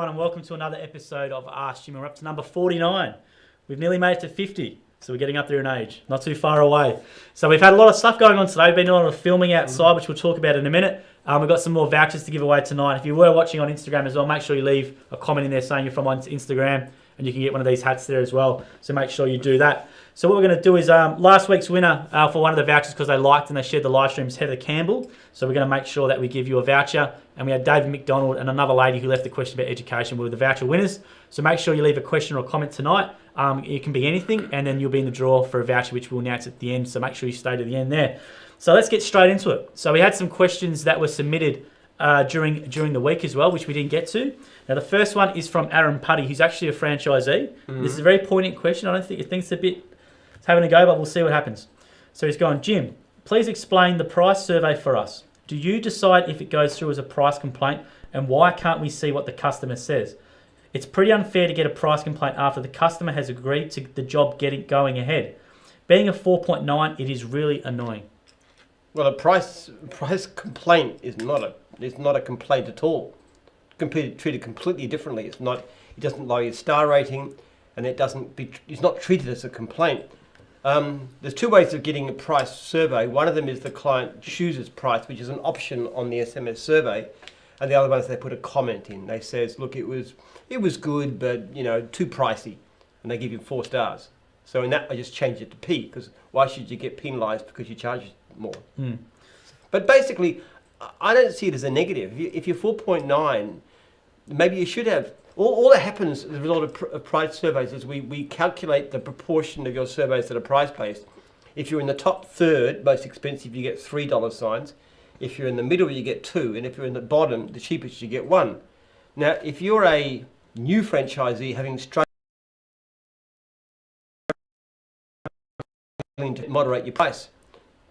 everyone, and welcome to another episode of Ask Jim. We're up to number 49. We've nearly made it to 50, so we're getting up there in age. Not too far away. So we've had a lot of stuff going on today. We've been doing a lot of filming outside, which we'll talk about in a minute. We've got some more vouchers to give away tonight. If you were watching on Instagram as well, make sure you leave a comment in there saying you're from on Instagram, and you can get one of these hats there as well. So make sure you do that. So what we're going to do is last week's winner for one of the vouchers, because they liked and they shared the live stream, is Heather Campbell. So we're going to make sure that we give you a voucher. And we had David McDonald and another lady who left a question about education. We were the voucher winners. So make sure you leave a question or a comment tonight. It can be anything, and then you'll be in the draw for a voucher, which we'll announce at the end. So make sure you stay to the end there. So let's get straight into it. So we had some questions that were submitted during the week as well, which we didn't get to. Now the first one is from Aaron Putty, who's actually a franchisee. This is a very poignant question. I don't think he thinks it's having a go, but we'll see what happens. So he's going, Jim, please explain the price survey for us. Do you decide if it goes through as a price complaint, and why can't we see what the customer says? It's pretty unfair to get a price complaint after the customer has agreed to the job going ahead. Being a 4.9, it is really annoying. Well, a price complaint is not a complaint at all. Treated completely differently. It doesn't lower your star rating, and it's not treated as a complaint. There's two ways of getting a price survey. One of them is the client chooses price, which is an option on the SMS survey, and the other one is they put a comment in. They says, look, it was good, but too pricey, and they give you 4 stars. So in that, I just changed it to P, because why should you get penalised because you charge more? But basically, I don't see it as a negative. If you're 4.9, maybe you should have. All that happens as a result of price surveys is we calculate the proportion of your surveys that are price-based. If you're in the top third, most expensive, you get $3 signs. If you're in the middle, you get 2. And if you're in the bottom, the cheapest, you get 1. Now, if you're a new franchisee having struggling to moderate your price,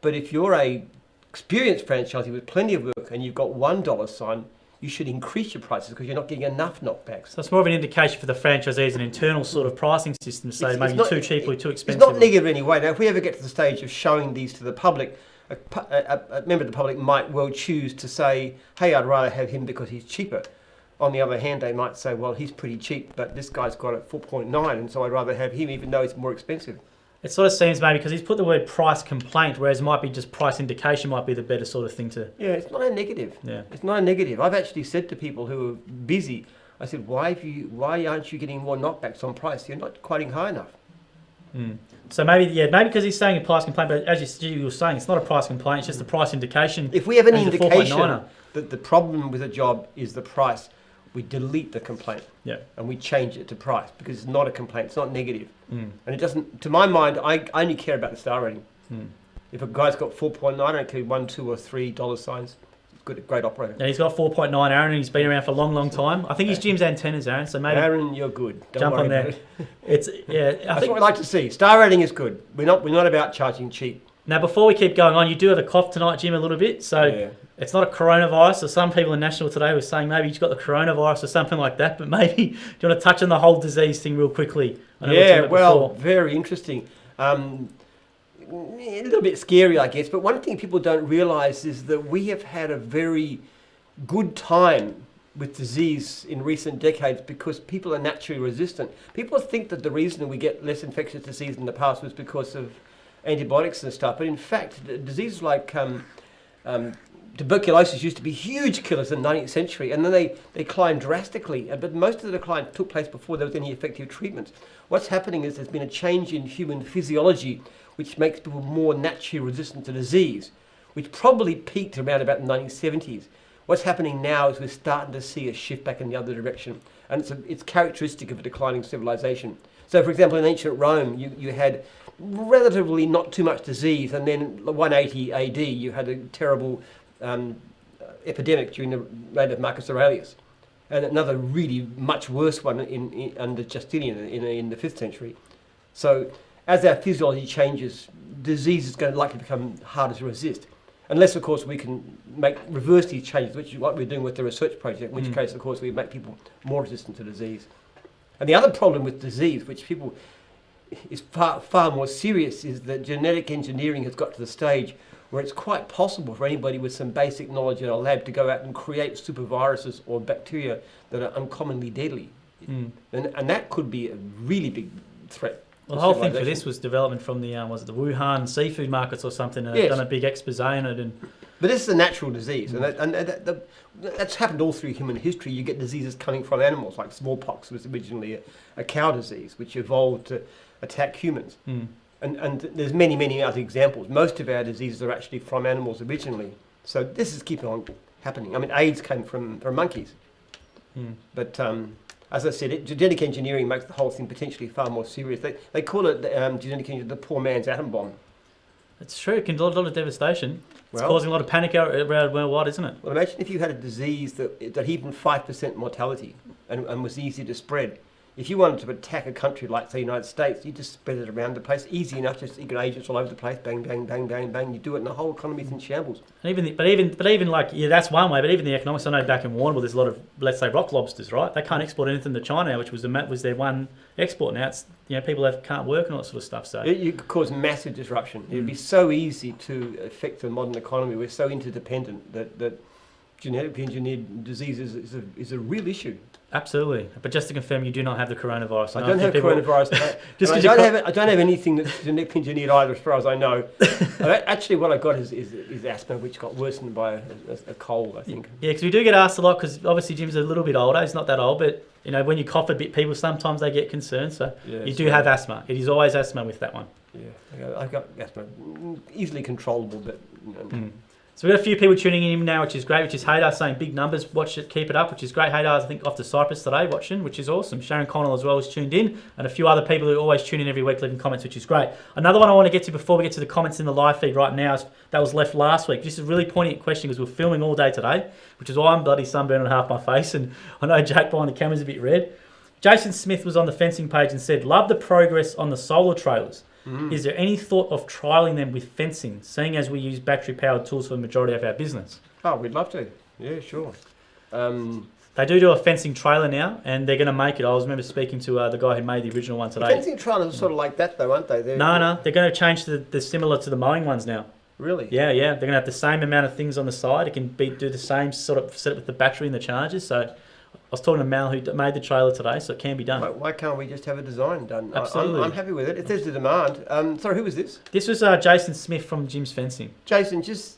but if you're a experienced franchisee with plenty of work and you've got $1 sign, you should increase your prices because you're not getting enough knockbacks. So it's more of an indication for the franchisees, an internal sort of pricing system to say maybe too cheap or too expensive. It's not negative anyway. Now, if we ever get to the stage of showing these to the public, a member of the public might well choose to say, hey, I'd rather have him because he's cheaper. On the other hand, they might say, well, he's pretty cheap, but this guy's got it 4.9, and so I'd rather have him even though he's more expensive. It sort of seems maybe because he's put the word price complaint, whereas it might be just price indication might be the better sort of thing to... Yeah, it's not a negative. Yeah. It's not a negative. I've actually said to people who are busy, I said, why aren't you getting more knockbacks on price? You're not quoting high enough. So maybe because he's saying a price complaint, but as you were saying, it's not a price complaint, it's just a price indication. If we have any indication that the problem with a job is the price, we delete the complaint and we change it to price because it's not a complaint, it's not negative. And it doesn't, to my mind, I only care about the star rating. If a guy's got 4.9, I don't care 1, 2 or $3 signs, great operator. Yeah, he's got 4.9, Aaron, and he's been around for a long, long time. I think he's Jim's antennas, Aaron, so maybe... Aaron, you're good. Don't jump worry on there. about it. That's what we like to see. Star rating is good. We're not about charging cheap. Now, before we keep going on, you do have a cough tonight, Jim, a little bit. So It's not a coronavirus. So some people in National today were saying maybe he's got the coronavirus or something like that. But maybe, do you want to touch on the whole disease thing real quickly? Very interesting. A little bit scary, I guess. But one thing people don't realise is that we have had a very good time with disease in recent decades because people are naturally resistant. People think that the reason we get less infectious disease in the past was because of antibiotics and stuff, but in fact, diseases like tuberculosis used to be huge killers in the 19th century, and then they climbed drastically, but most of the decline took place before there was any effective treatments. What's happening is there's been a change in human physiology which makes people more naturally resistant to disease, which probably peaked around about the 1970s. What's happening now is we're starting to see a shift back in the other direction, and it's characteristic of a declining civilization. So, for example, in ancient Rome, you had relatively not too much disease, and then 180 AD, you had a terrible epidemic during the reign of Marcus Aurelius, and another really much worse one under Justinian in the 5th century. So, as our physiology changes, disease is going to likely become harder to resist. Unless, of course, we can reverse these changes, which is what we're doing with the research project, in which case, of course, we make people more resistant to disease. And the other problem with disease, which is far more serious, is that genetic engineering has got to the stage where it's quite possible for anybody with some basic knowledge in a lab to go out and create superviruses or bacteria that are uncommonly deadly. And that could be a really big threat. Well, the whole thing for this was development from the was it the Wuhan seafood markets or something, and Yes. done a big expose on it. And But this is a natural disease, and that's happened all through human history. You get diseases coming from animals, like smallpox was originally a cow disease, which evolved to attack humans. And there's many other examples. Most of our diseases are actually from animals originally. So this is keeping on happening. I mean, AIDS came from monkeys. But as I said, genetic engineering makes the whole thing potentially far more serious. They call it genetic engineering the poor man's atom bomb. it's true, it can do a lot of devastation. It's Well- causing a lot of panic around worldwide, isn't it? Well, imagine if you had a disease that even 5% mortality and was easy to spread. If you wanted to attack a country like the United States, you just spread it around the place, easy enough. Just you get agents all over the place, bang, bang, bang, bang, bang. You do it, and the whole economy's in shambles. And even like that's one way. But even the economics, I know back in Warrnambool, there's a lot of, let's say, rock lobsters, right? They can't export anything to China now, which was their one export. Now it's people can't work and all that sort of stuff. So You could cause massive disruption. It'd be so easy to affect the modern economy. We're so interdependent that genetically engineered diseases is a real issue. absolutely. But just to confirm, you do not have the coronavirus. I don't have coronavirus. Just I don't have anything that's genetically engineered either, as far as I know. Actually, what I got is asthma, which got worsened by a cold, I think. Yeah, because we do get asked a lot, because obviously Jim's a little bit older. He's not that old, but when you cough a bit, people sometimes they get concerned. So Yeah, you do have asthma. It is always asthma with that one. Yeah, I've got asthma, easily controllable, but. So we've got a few people tuning in now, which is great, which is Haydar saying big numbers, watch it, keep it up, which is great. Haydar's, I think, off to Cyprus today watching, which is awesome. Sharon Connell as well is tuned in, and a few other people who always tune in every week leaving comments, which is great. Another one I want to get to before we get to the comments in the live feed right now, that was left last week. This is a really poignant question because we're filming all day today, which is why I'm bloody sunburned on half my face, and I know Jake behind the camera's a bit red. Jason Smith was on the fencing page and said, love the progress on the solar trailers. Is there any thought of trialling them with fencing, seeing as we use battery-powered tools for the majority of our business? Oh, we'd love to. Yeah, sure. They do a fencing trailer now, and they're going to make it. I remember speaking to the guy who made the original one today. Fencing trailers are sort of like that, though, aren't they? No, they're going to change to the similar to the mowing ones now. Really? Yeah. They're going to have the same amount of things on the side. It can do the same sort of setup with the battery and the chargers. So I was talking to Mal, who made the trailer today, so it can be done. Why can't we just have a design done? Absolutely. I'm happy with it. If there's the demand. Sorry, who was this? This was Jason Smith from Jim's Fencing. Jason, just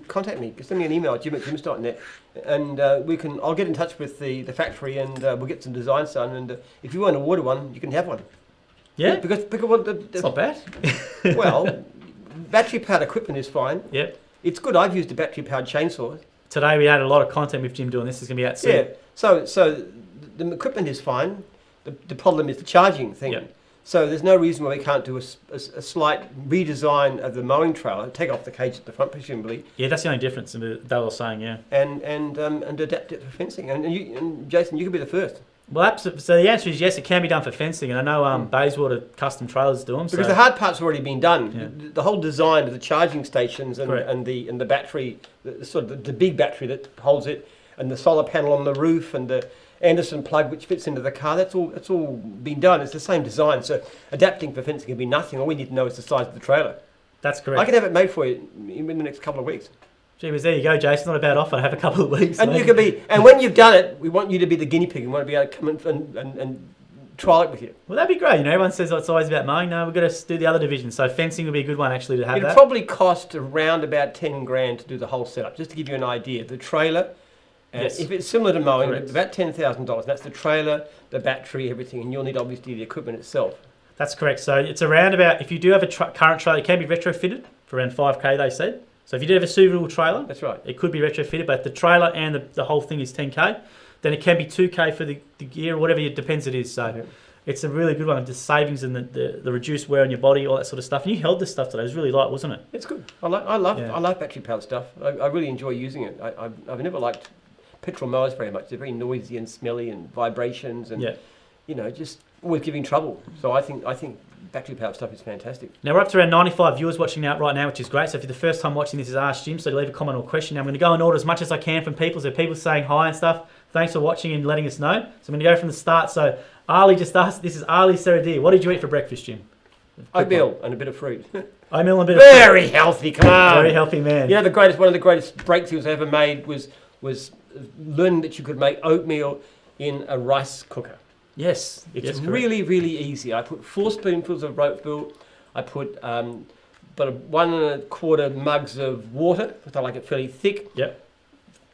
contact me. Send me an email, jim@jims.net, and I'll get in touch with the factory, and we'll get some designs done. And if you want to order one, you can have one. Yeah? Because It's not bad. well, battery-powered equipment is fine. Yep. It's good. I've used a battery-powered chainsaw. Today we had a lot of content with Jim doing this. It's going to be out soon. Yeah. So the equipment is fine. The problem is the charging thing. Yep. So there's no reason why we can't do a slight redesign of the mowing trailer, take off the cage at the front presumably, Yeah, that's the only difference they were saying, yeah. and adapt it for fencing. And Jason, you could be the first. Well, absolutely. So the answer is yes, it can be done for fencing, and I know Bayswater Custom Trailers do them. Because the hard part's already been done. Yeah. The whole design of the charging stations Correct. and the battery, the big battery that holds it, and the solar panel on the roof, and the Anderson plug which fits into the car, that's all been done. It's the same design. So adapting for fencing can be nothing. All we need to know is the size of the trailer. That's correct. I can have it made for you in the next couple of weeks. Gee whiz, there you go, Jason. Not a bad offer. Have a couple of weeks. And mate. you can be, and when you've done it, we want you to be the guinea pig. We want to be able to come and trial it with you. Well, that'd be great. Everyone says it's always about mowing. No, we've got to do the other division. So fencing would be a good one actually to have It'll that. probably cost around about 10 grand to do the whole setup, just to give you an idea. The trailer, Yes. if it's similar to mowing, Correct. it's about $10,000. That's the trailer, the battery, everything, and you'll need obviously the equipment itself. That's correct. So it's around about, if you do have a current trailer, it can be retrofitted for around 5K, they said. So if you do have a suitable trailer, That's right. it could be retrofitted, but if the trailer and the whole thing is 10K, then it can be 2K for the gear or whatever, it depends it is. So Yeah. it's a really good one. The savings and the reduced wear on your body, all that sort of stuff. And you held this stuff today. It was really light, wasn't it? It's good. I love Yeah. battery powered stuff. I really enjoy using it. I've never liked petrol mowers very much. They're very noisy and smelly and vibrations and Yeah. just always giving trouble. So I think battery powered stuff is fantastic. Now we're up to around 95 viewers watching out right now, which is great. So if you're the first time watching this, is Ask Jim. So leave a comment or question. Now I'm going to go and order as much as I can from people. So people saying hi and stuff. Thanks for watching and letting us know. So I'm going to go from the start. So Ali just asked. This is Ali Saradir. What did you eat for breakfast, Jim? Oatmeal and a bit of fruit. Oatmeal and a bit of fruit. Very healthy, come on. Very healthy man. You know, one of the greatest breakthroughs I ever made was learning that you could make oatmeal in a rice cooker. Yes. It's really, really easy. I put 4 spoonfuls of oatmeal. I put about 1 1/4 mugs of water, because I like it fairly thick. Yep.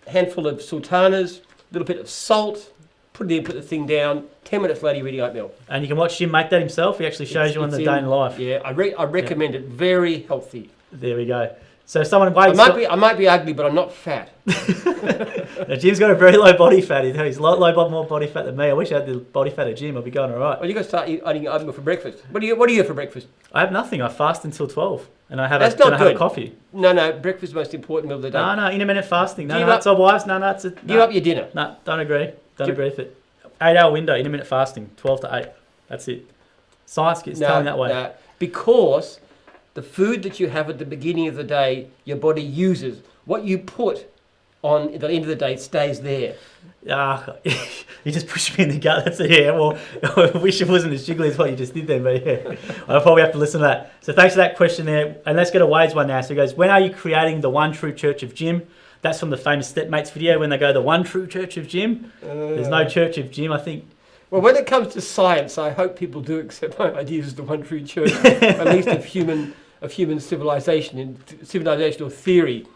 Handful of sultanas, a little bit of salt. Put it in, put the thing down. 10 minutes later, you're ready oatmeal. And you can watch Jim make that himself. He actually shows you on the day in life. Yeah, I recommend it. Very healthy. There we go. So if someone weighs... I might be ugly, but I'm not fat. Now, Jim's got a very low body fat. He's a lot more body fat than me. I wish I had the body fat of Jim. I'd be going all right. Well, you got to start eating oatmeal for breakfast. What do you eat for breakfast? I have nothing. I fast until 12, and I have That's not good. have a coffee. No, breakfast is the most important meal of the day. No, intermittent fasting. No, it's our wives. No, it's a... Give up your dinner. No, don't agree. Don't agree with it. 8-hour window, intermittent fasting, 12 to 8. That's it. Science is telling that way. No, because the food that you have at the beginning of the day, your body uses. What you put on at the end of the day stays there. You just pushed me in the gut. That's it. Yeah, well, I wish it wasn't as jiggly as what you just did then, but yeah, I'll probably have to listen to that. So thanks for that question there. And let's go to Wade's one now. So he goes, when are you creating the one true church of Jim? That's from the famous Stepmates video when they go, the one true church of Jim. There's no church of Jim, I think. Well, when it comes to science, I hope people do accept my ideas as the one true church, at least of human civilization and civilizational theory.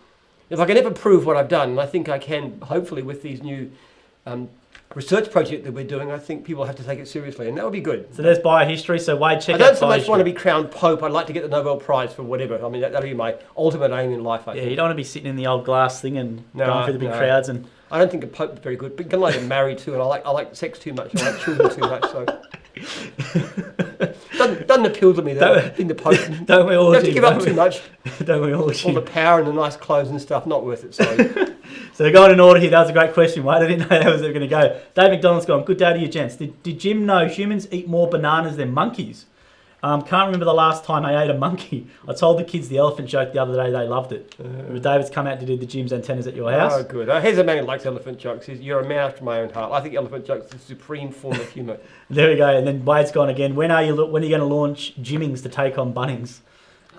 If I can ever prove what I've done, and I think I can, hopefully with these new research project that we're doing, I think people have to take it seriously, and that would be good. So there's biohistory, so Wade, check out I don't so biohistory. much want to be crowned Pope. I'd like to get the Nobel Prize for whatever. I mean, that'll be my ultimate aim in life, I think. You don't want to be sitting in the old glass thing and going through the big crowds. And I don't think a Pope is very good, but I'm like married too, and I like sex too much, I like children too much, so... doesn't appeal to me, though, being the Pope. Don't we all? You have to give up too much. Don't we all? All the power and the nice clothes and stuff, not worth it, sorry. So going in order here, that was a great question, Wade. I didn't know that was going to go. Dave McDonald's gone, good day to you, gents. Did Jim know humans eat more bananas than monkeys? Can't remember the last time I ate a monkey. I told the kids the elephant joke the other day. They loved it. David's come out to do the Jim's antennas at your house. Oh, good. Here's a man who likes elephant jokes. You're a man after my own heart. I think elephant jokes is the supreme form of humour. There we go. And then Wade's gone again. When are you going to launch Jimmings to take on Bunnings?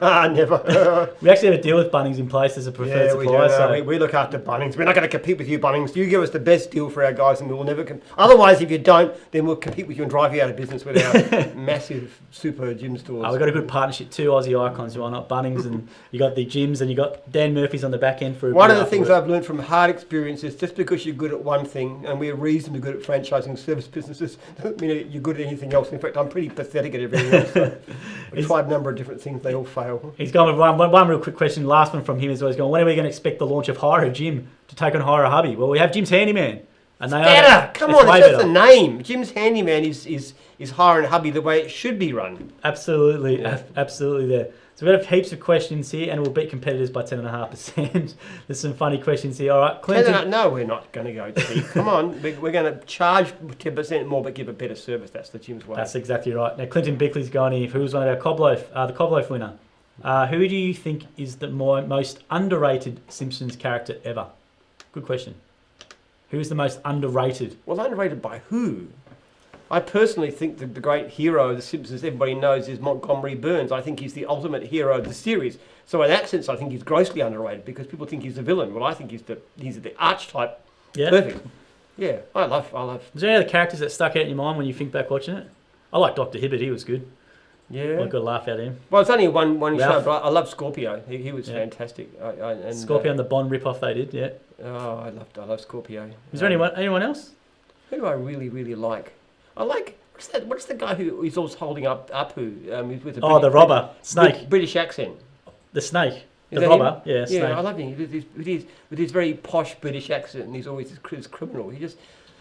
Never. We actually have a deal with Bunnings in place as a preferred supplier. So we look after Bunnings. We're not going to compete with you, Bunnings. You give us the best deal for our guys, and we will never. Otherwise, if you don't, then we'll compete with you and drive you out of business with our massive super gym stores. We've got a good partnership. 2 Aussie icons. Why not Bunnings? And you got the gyms, and you got Dan Murphy's on the back end for. One of the things I've learned from hard experience is just because you're good at one thing, and we're reasonably good at franchising service businesses, doesn't mean you're good at anything else. In fact, I'm pretty pathetic at everything else. So we've tried a number of different things. They all fail. He's gone with one real quick question. Last one from him is always going, when are we going to expect the launch of Hire a Gym to take on Hire a Hubby? Well, we have Jim's Handyman. And they better! Come on, it's just a name. Jim's Handyman is Hire a Hubby the way it should be run. Absolutely. Yeah. Absolutely there. So we've got heaps of questions here, and we'll beat competitors by 10.5%. There's some funny questions here. All right, Clinton. No, we're not going to go cheap. Come on, we're going to charge 10% more, but give a better service. That's the Jim's way. That's exactly right. Now, Clinton Bickley's going here, who was one of our the Cobloaf winner. Who do you think is the most underrated Simpsons character ever? Good question. Who is the most underrated? Well, underrated by who? I personally think that the great hero of The Simpsons everybody knows is Montgomery Burns. I think he's the ultimate hero of the series. So in that sense, I think he's grossly underrated because people think he's the villain. Well, I think he's the archetype. Yeah. Perfect. Yeah, I love. Is there any other characters that stuck out in your mind when you think back watching it? I like Dr. Hibbert. He was good. Yeah. I got a laugh out of him. Well, it's only one show, but I love Scorpio. He was fantastic. And Scorpio and the Bond rip-off they did, yeah. Oh, I love Scorpio. Is there anyone else? Who do I really, really like? I like, what's the guy who is always holding up Apu? He's with the robber, Snake. British accent. The Snake. The robber, him? Snake. I love him. With his very posh British accent, and he's always this criminal.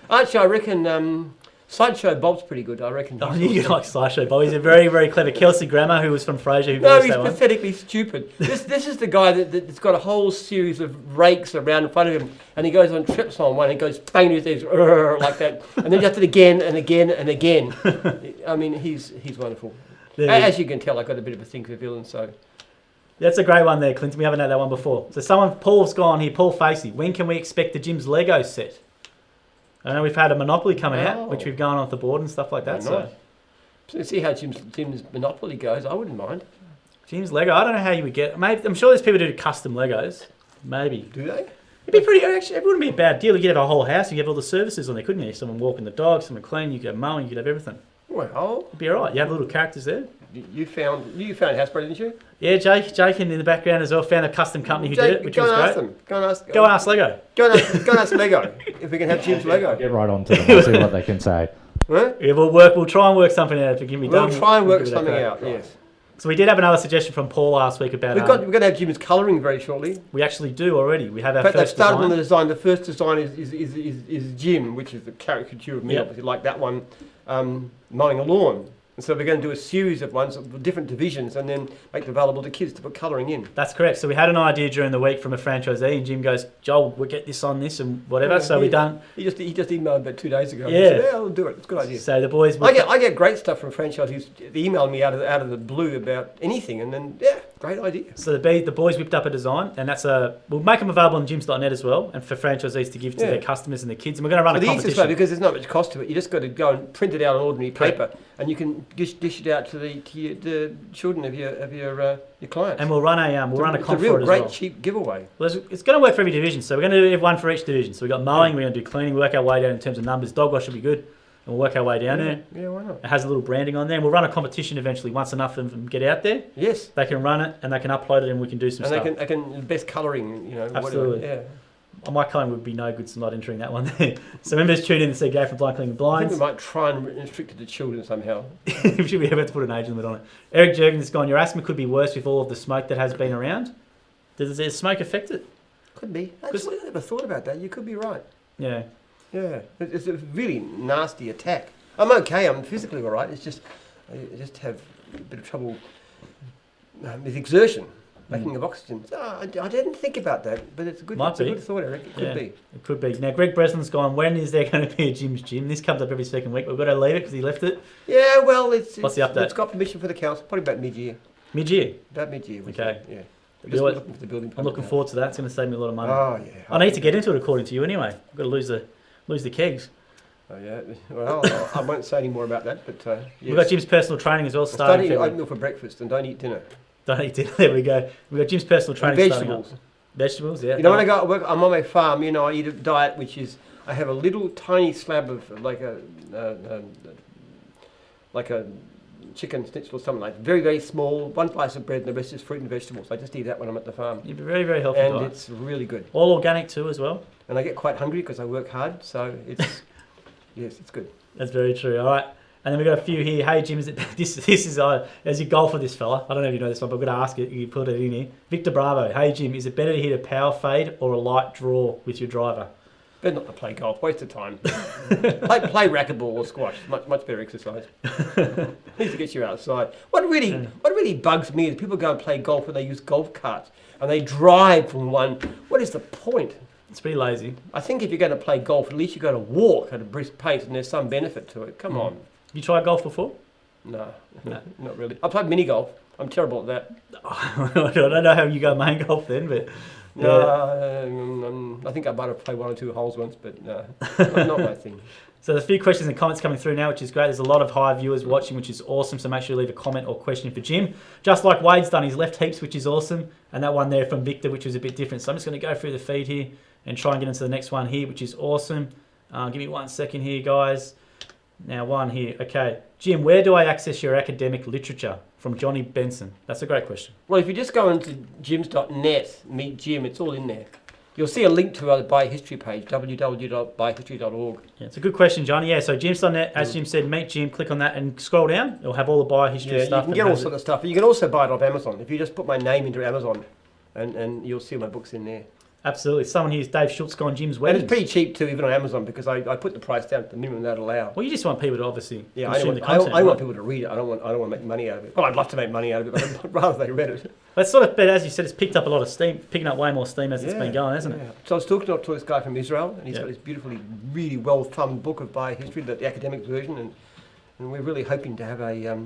Actually, I reckon Sideshow Bob's pretty good, I reckon. Oh, you like Sideshow Bob. He's a very, very clever. Kelsey Grammer, who was from Frasier. No, he's pathetically stupid. This is the guy that's got a whole series of rakes around in front of him, and he goes on trips on one, and goes bang his ears like that, and then does it again and again and again. I mean, he's wonderful. As you can tell, I got a bit of a thing for villains, so... That's a great one there, Clinton. We haven't had that one before. So Paul's gone here, Paul Facey. When can we expect the Jim's Lego set? I know we've had a Monopoly coming out, which we've gone off the board and stuff like that. Nice. So see how Jim's monopoly goes. I wouldn't mind. Jim's Lego. I don't know how you would get. Maybe I'm sure there's people who do custom Legos. Maybe. Do they? It'd be pretty. Actually, it wouldn't be a bad deal. You could have a whole house. You could have all the services on there, couldn't you? Someone walking the dog, someone cleaning. You could have mowing. You could have everything. Well, It'd be alright. You have little characters there. you found Hasbro, didn't you? Yeah, Jake in the background as well found a custom company who did it, which was great. Ask them. Go and ask Lego. Go and ask Lego if we can have Jim's Lego. Get right on to them and see what they can say. Huh? Yeah, we'll try and work something out if it can be done. We'll try and work We'll give it a something crack. out. Yes. So we did have another suggestion from Paul last week about. We're going to have Jim's colouring very shortly. We actually do already. We have our In fact, they've first started design. on the design. The first design is Jim, which is the caricature of me, Yep. obviously, like that one, mowing a lawn. And so we're going to do a series of ones of different divisions and then make them available to kids to put colouring in. That's correct. So we had an idea during the week from a franchisee, and Jim goes, "Joel, we'll get this on this and whatever." Yeah, so we done. He just emailed about 2 days ago. Yeah. He said, I'll do it. It's a good idea. So the boys. I get great stuff from franchisees. They email me out of the blue about anything, and then great idea. So the boys whipped up a design, and we'll make them available on gyms.net as well, and for franchisees to give to their customers and their kids. And we're going to run a The easiest way, competition. because there's not much cost to it. You just got to go and print it out on ordinary paper, and you can dish it out to the children of your clients. And we'll run a It's comp a real for it as great well. cheap giveaway. Well, it's going to work for every division. So we're going to do one for each division. So we've got mowing, we're going to do cleaning, work our way down in terms of numbers. Dog wash should be good, and we'll work our way down there. Yeah, why not? It has a little branding on there, and we'll run a competition eventually. Once enough of them get out there, Yes. they can run it and they can upload it, and we can do some And stuff. they can best colouring, Absolutely. Whatever. My colouring would be no good, so not entering that one there. So members tune in and see Go from Blind Cleaning Yeah. I think Blinds. we might try and restrict it to children somehow. We should be able to put an age limit on it. Eric Jurgens has gone, your asthma could be worse with all of the smoke that has been around. Does the smoke affect it? Could be. Actually, I never thought about that. You could be right. Yeah. Yeah. It's a really nasty attack. I'm okay. I'm physically all right. It's just, I just have a bit of trouble with exertion, making of oxygen. So I didn't think about that, but it's a good, Might be. a good thought, Eric. It could be. It could be. Now, Greg Breslin's gone, when is there going to be a Jim's Gym? This comes up every second week. We've got to leave it because he left it. Yeah, well, it's What's the update? It's got permission for the council, probably about mid-year. Mid-year. About mid-year. Okay. Yeah. You Just know what? looking for the building I'm permit looking now. forward to that. It's going to save me a lot of money. Oh, yeah. I need to get into it according to you anyway. I've got to lose the kegs. Oh, yeah. Well, I won't say any more about that, but yes. We've got Jim's personal training as well Start starting. eating February. oatmeal for breakfast and don't eat dinner. Don't eat dinner. There we go. We've got Jim's personal And training starting up. vegetables. Vegetables, yeah. You know, when I go to work, I'm on my farm, I eat a diet which is, I have a little tiny slab of like a chicken schnitzel or something like that. Very, very small, one slice of bread and the rest is fruit and vegetables. I just eat that when I'm at the farm. You'd be very, very healthy And diet. it's really good. All organic too as well. And I get quite hungry because I work hard, so it's, yes, it's good. That's very true. All right. And then we've got a few here. Hey, Jim, is it this is as you golf with this fella. I don't know if you know this one, but I'm going to ask it. You put it in here. Victor Bravo. Hey, Jim, is it better to hit a power fade or a light draw with your driver? Better not to play golf, waste of time. play racquetball or squash, much better exercise. Needs to get you outside. What really bugs me is people go and play golf and they use golf carts and they drive from one. What is the point? It's pretty lazy. I think if you're going to play golf, at least you've got to walk at a brisk pace and there's some benefit to it. Come on. You tried golf before? No, No. not really. I played mini golf. I'm terrible at that. I don't know how you go main golf then, but No, I think I might have played 1 or 2 holes once, but no, not my thing. So there's a few questions and comments coming through now, which is great. There's a lot of high viewers watching, which is awesome. So make sure you leave a comment or question for Jim. Just like Wade's done, he's left heaps, which is awesome. And that one there from Victor, which was a bit different. So I'm just going to go through the feed here and try and get into the next one here, which is awesome. Give me 1 second here, guys. Now one here. Okay. Jim, where do I access your academic literature? From Johnny Benson. That's a great question. Well, if you just go into gyms.net, meet Jim, it's all in there. You'll see a link to our biohistory page, www.biohistory.org. Yeah, it's a good question, Johnny. Yeah, so gyms.net, as Jim said, meet Jim, click on that and scroll down. It'll have all the biohistory Yeah, stuff. you can get all sorts of stuff. You can also buy it off Amazon. If you just put my name into Amazon, and you'll see my books in there. Absolutely. Someone here's Dave Schultz gone Jim's And weddings. it's pretty cheap too, even on Amazon, because I put the price down to the minimum they'd allow. Well, you just want people to obviously Yeah, consume the I content. want right? people to read it. I don't want to make money out of it. Well, I'd love to make money out of it, but I'd rather they read it. But as you said, it's picked up a lot of steam, picking up way more steam as it's been going, hasn't it? So I was talking to this guy from Israel, and he's Yeah. got this beautifully, really well-thumbed book of biohistory, the academic version, and we're really hoping to have a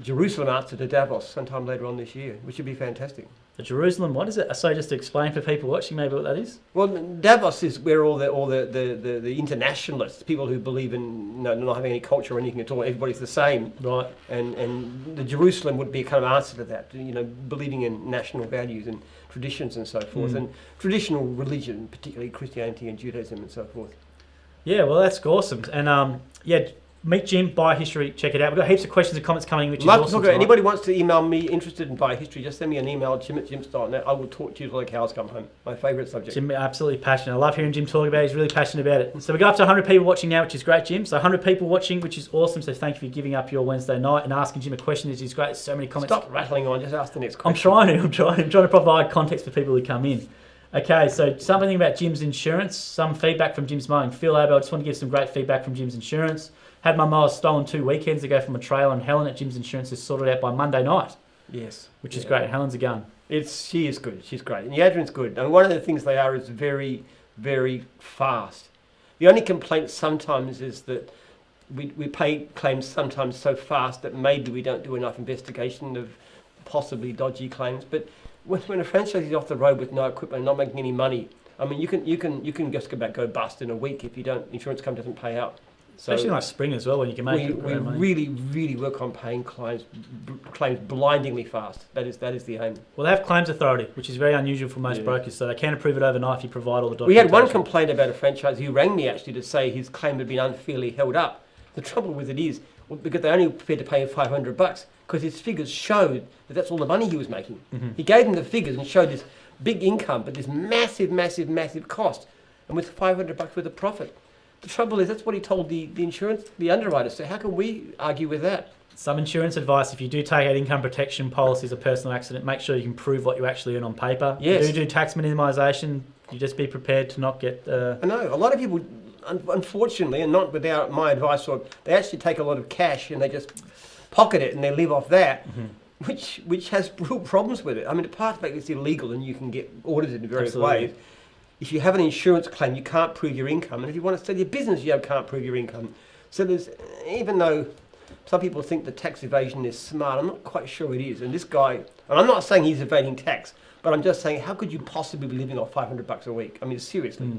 Jerusalem answer to Davos sometime later on this year, which would be fantastic. The Jerusalem, what is it? So just to explain for people watching maybe what that is. Well, Davos is where all the internationalists, people who believe in not having any culture or anything at all, everybody's the same. Right. And the Jerusalem would be a kind of answer to that, believing in national values and traditions and so forth, and traditional religion, particularly Christianity and Judaism and so forth. Yeah, well, that's awesome. And meet Jim, Biohistory, check it out. We've got heaps of questions and comments coming, which is awesome. Anybody wants to email me interested in biohistory, just send me an email, jim@jimstyle.net. I will talk to you till the cows come home. My favourite subject. Jim, absolutely passionate. I love hearing Jim talk about it. He's really passionate about it. So we got up to 100 people watching now, which is great, Jim. So 100 people watching, which is awesome. So thank you for giving up your Wednesday night and asking Jim a question. This is great. So many comments. Stop rattling on. Just ask the next question. I'm trying to provide context for people who come in. Okay, so something about Jim's insurance. Some feedback from Jim's mowing. Phil Abel, I just want to give some great feedback from Jim's insurance. Had my mower stolen 2 weekends ago from a trailer, and Helen at Jim's Insurance is sorted out by Monday night. Yes. Which is great. Helen's a gun. She is good. She's great. And the Adrian's good. And one of the things they are is very, very fast. The only complaint sometimes is that we pay claims sometimes so fast that maybe we don't do enough investigation of possibly dodgy claims. But when a franchisee is off the road with no equipment and not making any money, I mean, you can just go bust in a week if insurance company doesn't pay out. Especially like spring as well, when you can make we really, really work on paying claims blindingly fast. That is the aim. Well, they have claims authority, which is very unusual for most brokers, so they can approve it overnight if you provide all the documentation. We had one complaint about a franchisee who rang me actually to say his claim had been unfairly held up. The trouble with it is, because they only prepared to pay him $500, because his figures showed that that's all the money he was making. Mm-hmm. He gave them the figures and showed this big income, but this massive, massive, massive cost, and with $500 worth of profit. The trouble is, that's what he told the underwriter. So how can we argue with that? Some insurance advice: if you do take out income protection policies of personal accident, make sure you can prove what you actually earn on paper. Yes. If you do tax minimisation, you just be prepared to not get. I know a lot of people, unfortunately, and not without my advice, they actually take a lot of cash and they just pocket it and they live off that, which has real problems with it. I mean, apart from the fact it's illegal and you can get audited in various ways. If you have an insurance claim, you can't prove your income. And if you want to sell your business, you can't prove your income. So even though some people think that tax evasion is smart, I'm not quite sure it is. And this guy, and I'm not saying he's evading tax, but I'm just saying, how could you possibly be living off $500 a week? I mean, seriously,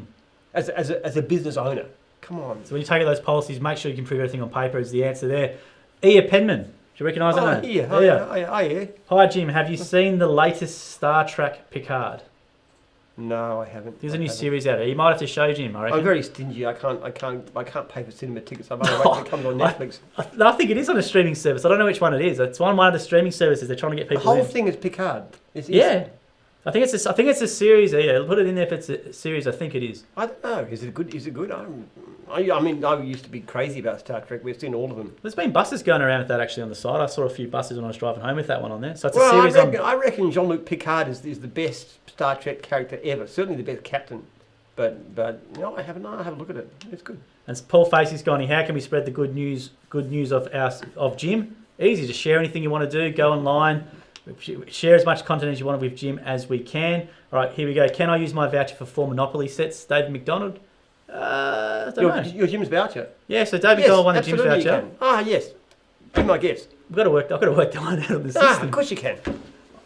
as a business owner, come on. So when you take out those policies, make sure you can prove everything on paper is the answer there. Ia Penman, do you recognise that name? Yeah. Hi Jim, have you seen the latest Star Trek Picard? No, I haven't. There's a new series out there. You might have to show Jim, I reckon. I'm very stingy. I can't pay for cinema tickets. I've only wait till it comes on Netflix. I think it is on a streaming service. I don't know which one it is. It's one of the streaming services. They're trying to get people. The whole thing is Picard. Yeah. I think it's a series. Yeah, put it in there if it's a series. I think it is. I don't know. Is it good? I mean, I used to be crazy about Star Trek. We've seen all of them. There's been buses going around with that actually on the side. I saw a few buses when I was driving home with that one on there. So it's a series. I reckon Jean-Luc Picard is the best Star Trek character ever. Certainly the best captain. But I haven't. I have a look at it. It's good. And Paul Facey's gone here. How can we spread the good news of Jim? Easy. Just share anything you want to do. Go online. Share as much content as you want with Jim as we can. All right, here we go. Can I use my voucher for 4 Monopoly sets? David McDonald. I don't know. Your Jim's voucher? Yeah, so David McDonald won the Jim's voucher. Yes. Be my guest. I've got to work that one out of the system. Of course you can.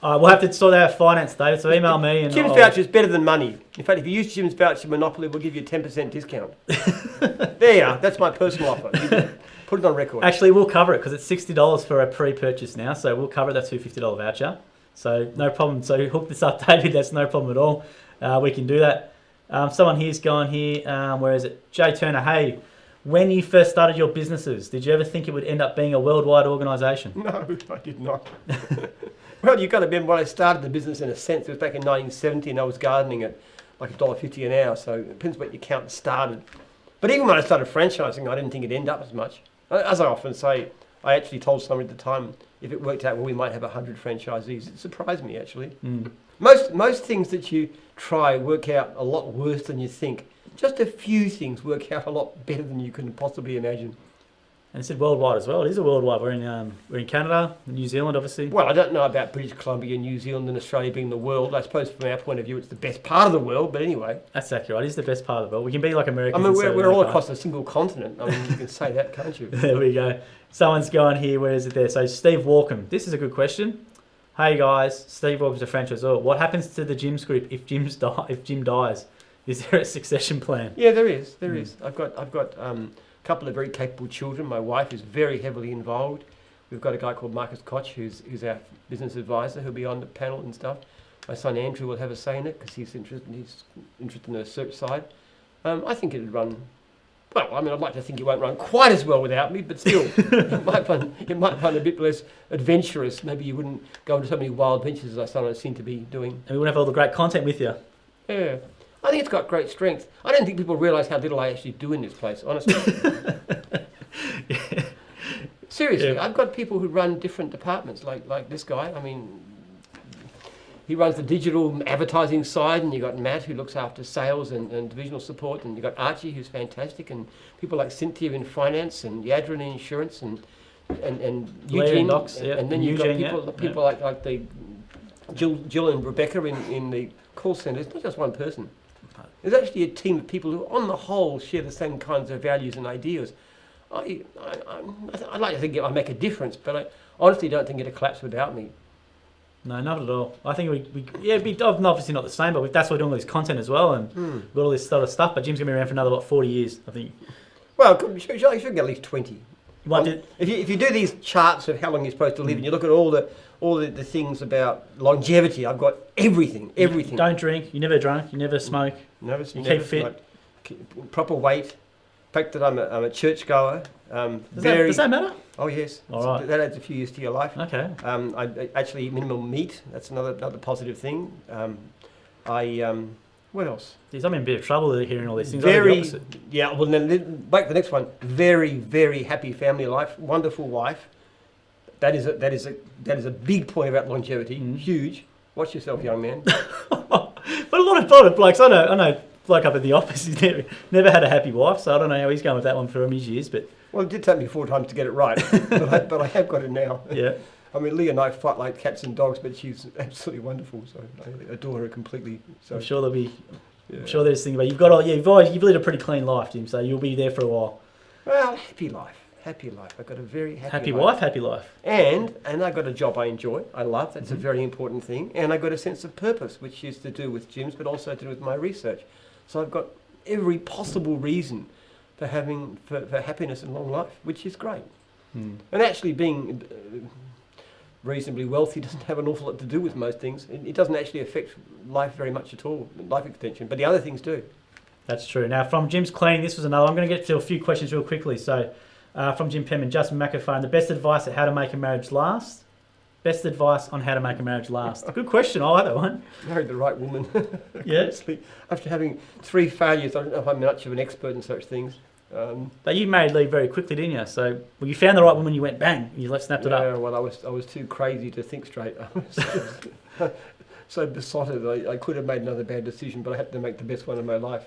We'll have to sort out finance, David, so email me. And Jim's voucher is better than money. In fact, if you use Jim's voucher Monopoly, we'll give you a 10% discount. There you are. That's my personal offer. Put it on record. Actually, we'll cover it because it's $60 for a pre-purchase now, so we'll cover that $250 voucher. So no problem. So hook this up, David. That's no problem at all. We can do that. Someone here's going here. Where is it? Jay Turner. Hey, when you first started your businesses, did you ever think it would end up being a worldwide organisation? No, I did not. Well, you've got to remember when I started the business in a sense. It was back in 1970 and I was gardening at like $1.50 an hour. So it depends what you count started. But even when I started franchising, I didn't think it'd end up as much. As I often say, I actually told somebody at the time, if it worked out, well, we might have 100 franchisees. It surprised me, actually. Most things that you try work out a lot worse than you think. Just a few things work out a lot better than you can possibly imagine. And it said worldwide as well. It is a worldwide. We're in Canada, New Zealand, obviously. Well, I don't know about British Columbia, New Zealand and Australia being the world. I suppose from our point of view, it's the best part of the world. But anyway. That's accurate. It is the best part of the world. We can be like Americans. I mean, and say we're all okay. across a single continent. I mean, you can say that, can't you? There we go. Someone's going here. Where is it there? So Steve Walkham. This is a good question. Hey guys, Steve Walkham's a franchisor. What happens to the Jim's group if Jim dies? Is there a succession plan? Yeah, there is. There is. I've got a couple of very capable children. My wife is very heavily involved. We've got a guy called Marcus Koch, who's our business advisor, who'll be on the panel and stuff. My son Andrew will have a say in it because he's interested in the research side. I think it'd run. Well, I mean, I'd like to think it won't run quite as well without me, but still, it might run a bit less adventurous. Maybe you wouldn't go into so many wild ventures as I sometimes seem to be doing. And we wouldn't have all the great content with you. Yeah. I think it's got great strength. I don't think people realise how little I actually do in this place, honestly. Yeah. Seriously, Yeah. I've got people who run different departments, like this guy. I mean, he runs the digital advertising side, and you've got Matt, who looks after sales and divisional support, and you've got Archie, who's fantastic, and people like Cynthia in finance, and Yadrin in insurance, and Eugene, Knox, yeah. and then you've Eugene, got people like the Jill and Rebecca in the call centre. It's not just one person. There's actually a team of people who, on the whole, share the same kinds of values and ideas. I'd like to think I make a difference, but I honestly don't think it'd collapse without me. No, not at all. I think it'd be obviously not the same, but that's why we're doing all this content as well, and we've got all this sort of stuff. But Jim's going to be around for another, 40 years, I think. Well, you should get at least 20. You If you do these charts of how long you're supposed to live, and you look at all the things about longevity, I've got everything. Don't drink. You never drunk. You never smoke. Never keep fit. Proper weight. The fact that I'm a churchgoer. Does that matter? Oh yes. All right. That adds a few years to your life. Okay. I actually eat minimal meat. That's another positive thing. What else? Geez, I'm in a bit of trouble hearing all these things. Yeah. Well, then wait for the next one. Very, very happy family life. Wonderful wife. That is a big point about longevity. Huge. Watch yourself, young man. But a lot of blokes, I know, bloke up in the office, he's never had a happy wife, so I don't know how he's going with that one for his years. But well, it did take me 4 times to get it right, but I have got it now. Yeah. I mean, Lee and I fight like cats and dogs, but she's absolutely wonderful, so I adore her completely. So I'm sure there'll be. Yeah. I'm sure there's things about you've led a pretty clean life, Jim. So you'll be there for a while. Well, happy life. I've got a very happy life. Wife, happy life. And I got a job I enjoy. I love. That's a very important thing. And I got a sense of purpose, which is to do with Jim's, but also to do with my research. So I've got every possible reason for having for happiness and long life, which is great. And actually, being reasonably wealthy doesn't have an awful lot to do with most things. It doesn't actually affect life very much at all, life extension. But the other things do. That's true. Now, from Jim's cleaning, this was another. I'm going to get to a few questions real quickly. So. From Jim Penman, Justin McAphone, the best advice on how to make a marriage last. Best advice on how to make a marriage last. Good question. I like that one. Married the right woman. Yeah. After having 3 failures, I don't know if I'm much of an expert in such things. But you married Lee very quickly, didn't you? So you found the right woman, you went bang, you snapped it up. Yeah, well, I was too crazy to think straight. I was so besotted. I could have made another bad decision, but I had to make the best one of my life.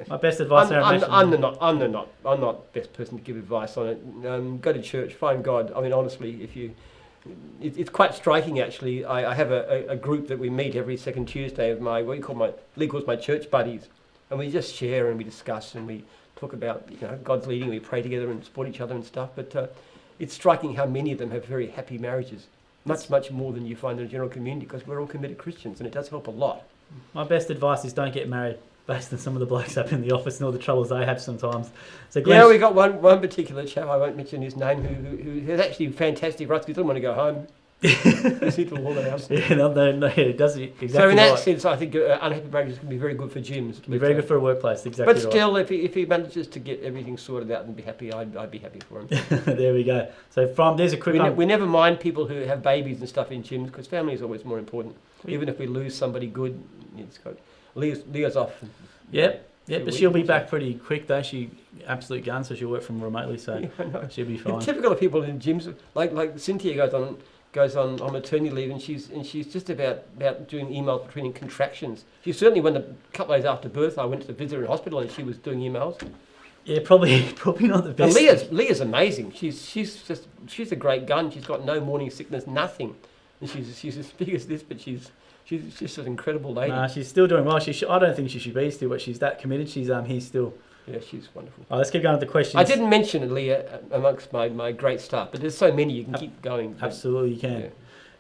My best advice. I'm not best person to give advice on it. Go to church, find God. I mean, honestly, it's quite striking actually. I have a group that we meet every second Tuesday of Lee calls my church buddies, and we just share and we discuss and we talk about God's leading. We pray together and support each other and stuff. But it's striking how many of them have very happy marriages. Much more than you find in the general community, because we're all committed Christians, and it does help a lot. My best advice is don't get married, based on some of the blokes up in the office and all the troubles they have sometimes. So we got one particular chap, I won't mention his name, who is actually fantastic, right? Because he doesn't want to go home. He's here to the house. Yeah, no, it does exactly. So in that sense, I think unhappy marriages can be very good for Jim's. It'd be very good for a workplace, exactly. But still, if he manages to get everything sorted out and be happy, I'd be happy for him. There we go. So there's a quick. We never mind people who have babies and stuff in Jim's, because family is always more important. Even if we lose somebody good, Leah's off. Yep, but she'll be back pretty quick though. She absolute gun, so she'll work from remotely, so she'll be fine. It's typical of people in gyms, like Cynthia goes on maternity leave, and she's just about doing emails between contractions. She certainly, when a couple of days after birth, I went to visit her in hospital and she was doing emails. Yeah, probably not the And best. Leah's amazing. She's a great gun. She's got no morning sickness, nothing. And she's as big as this, but she's just an incredible lady. Nah, she's still doing well. I don't think she should be still, but she's that committed. She's he's still. Yeah, she's wonderful. All right, let's keep going with the questions. I didn't mention Leah amongst my great staff, but there's so many you can keep going. Absolutely, you can. Yeah.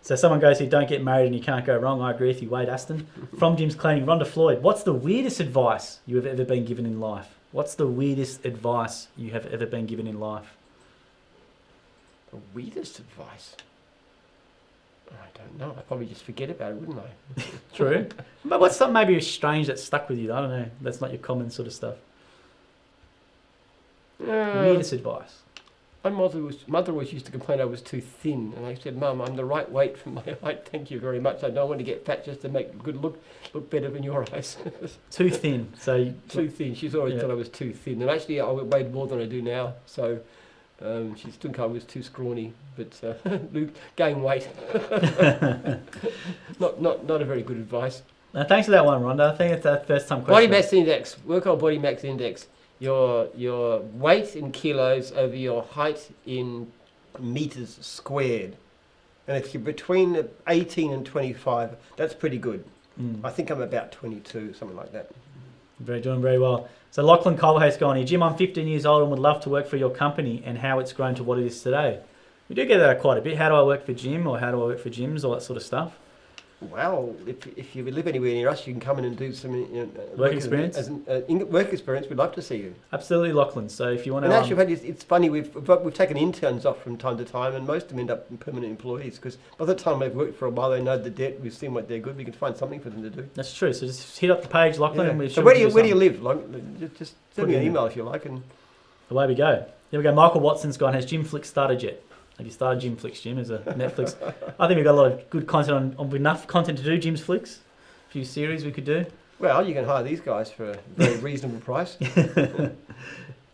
So someone goes here, don't get married and you can't go wrong. I agree with you, Wade Aston. From Jim's Cleaning, Rhonda Floyd. What's the weirdest advice you have ever been given in life? What's the weirdest advice you have ever been given in life? The weirdest advice? I don't know. I'd probably just forget about it, wouldn't I? True. But what's something maybe strange that stuck with you? I don't know. That's not your common sort of stuff. Weirdest advice. My mother always used to complain I was too thin, and I said, "Mum, I'm the right weight for my height. Thank you very much. I don't want to get fat just to make good look better in your eyes." Too thin. So too thin. She's always thought I was too thin, and actually I weighed more than I do now. So she still thought I was too scrawny, but gain weight. not a very good advice. No, thanks for that one, Rhonda. I think it's that first time question. Body mass index. Work on body mass index. Your weight in kilos over your height in meters squared. And if you're between 18 and 25, that's pretty good. I think I'm about 22, something like that. Doing very well. So Lachlan Colha's gone here. Jim, I'm 15 years old and would love to work for your company and how it's grown to what it is today. We do get that quite a bit. How do I work for Jim, or how do I work for gyms, all that sort of stuff? Well, if you live anywhere near us, you can come in and do some work experience. Work experience, we'd love to see you. Absolutely, Lachlan. So if you want to, and actually, it's funny. We've taken interns off from time to time, and most of them end up permanent employees because by the time they've worked for a while, they know the debt. We've seen what they're good. We can find something for them to do. That's true. So just hit up the page, Lachlan. Yeah. And we're so where do you live? Just send me an email if you like, and away we go. Here we go. Michael Watson's gone. Has Jim Flicks started yet? Have you started Jim Flicks, Jim, as a Netflix? I think we've got a lot of good content on enough content to do Jim's Flicks. A few series we could do. Well, you can hire these guys for a very reasonable price.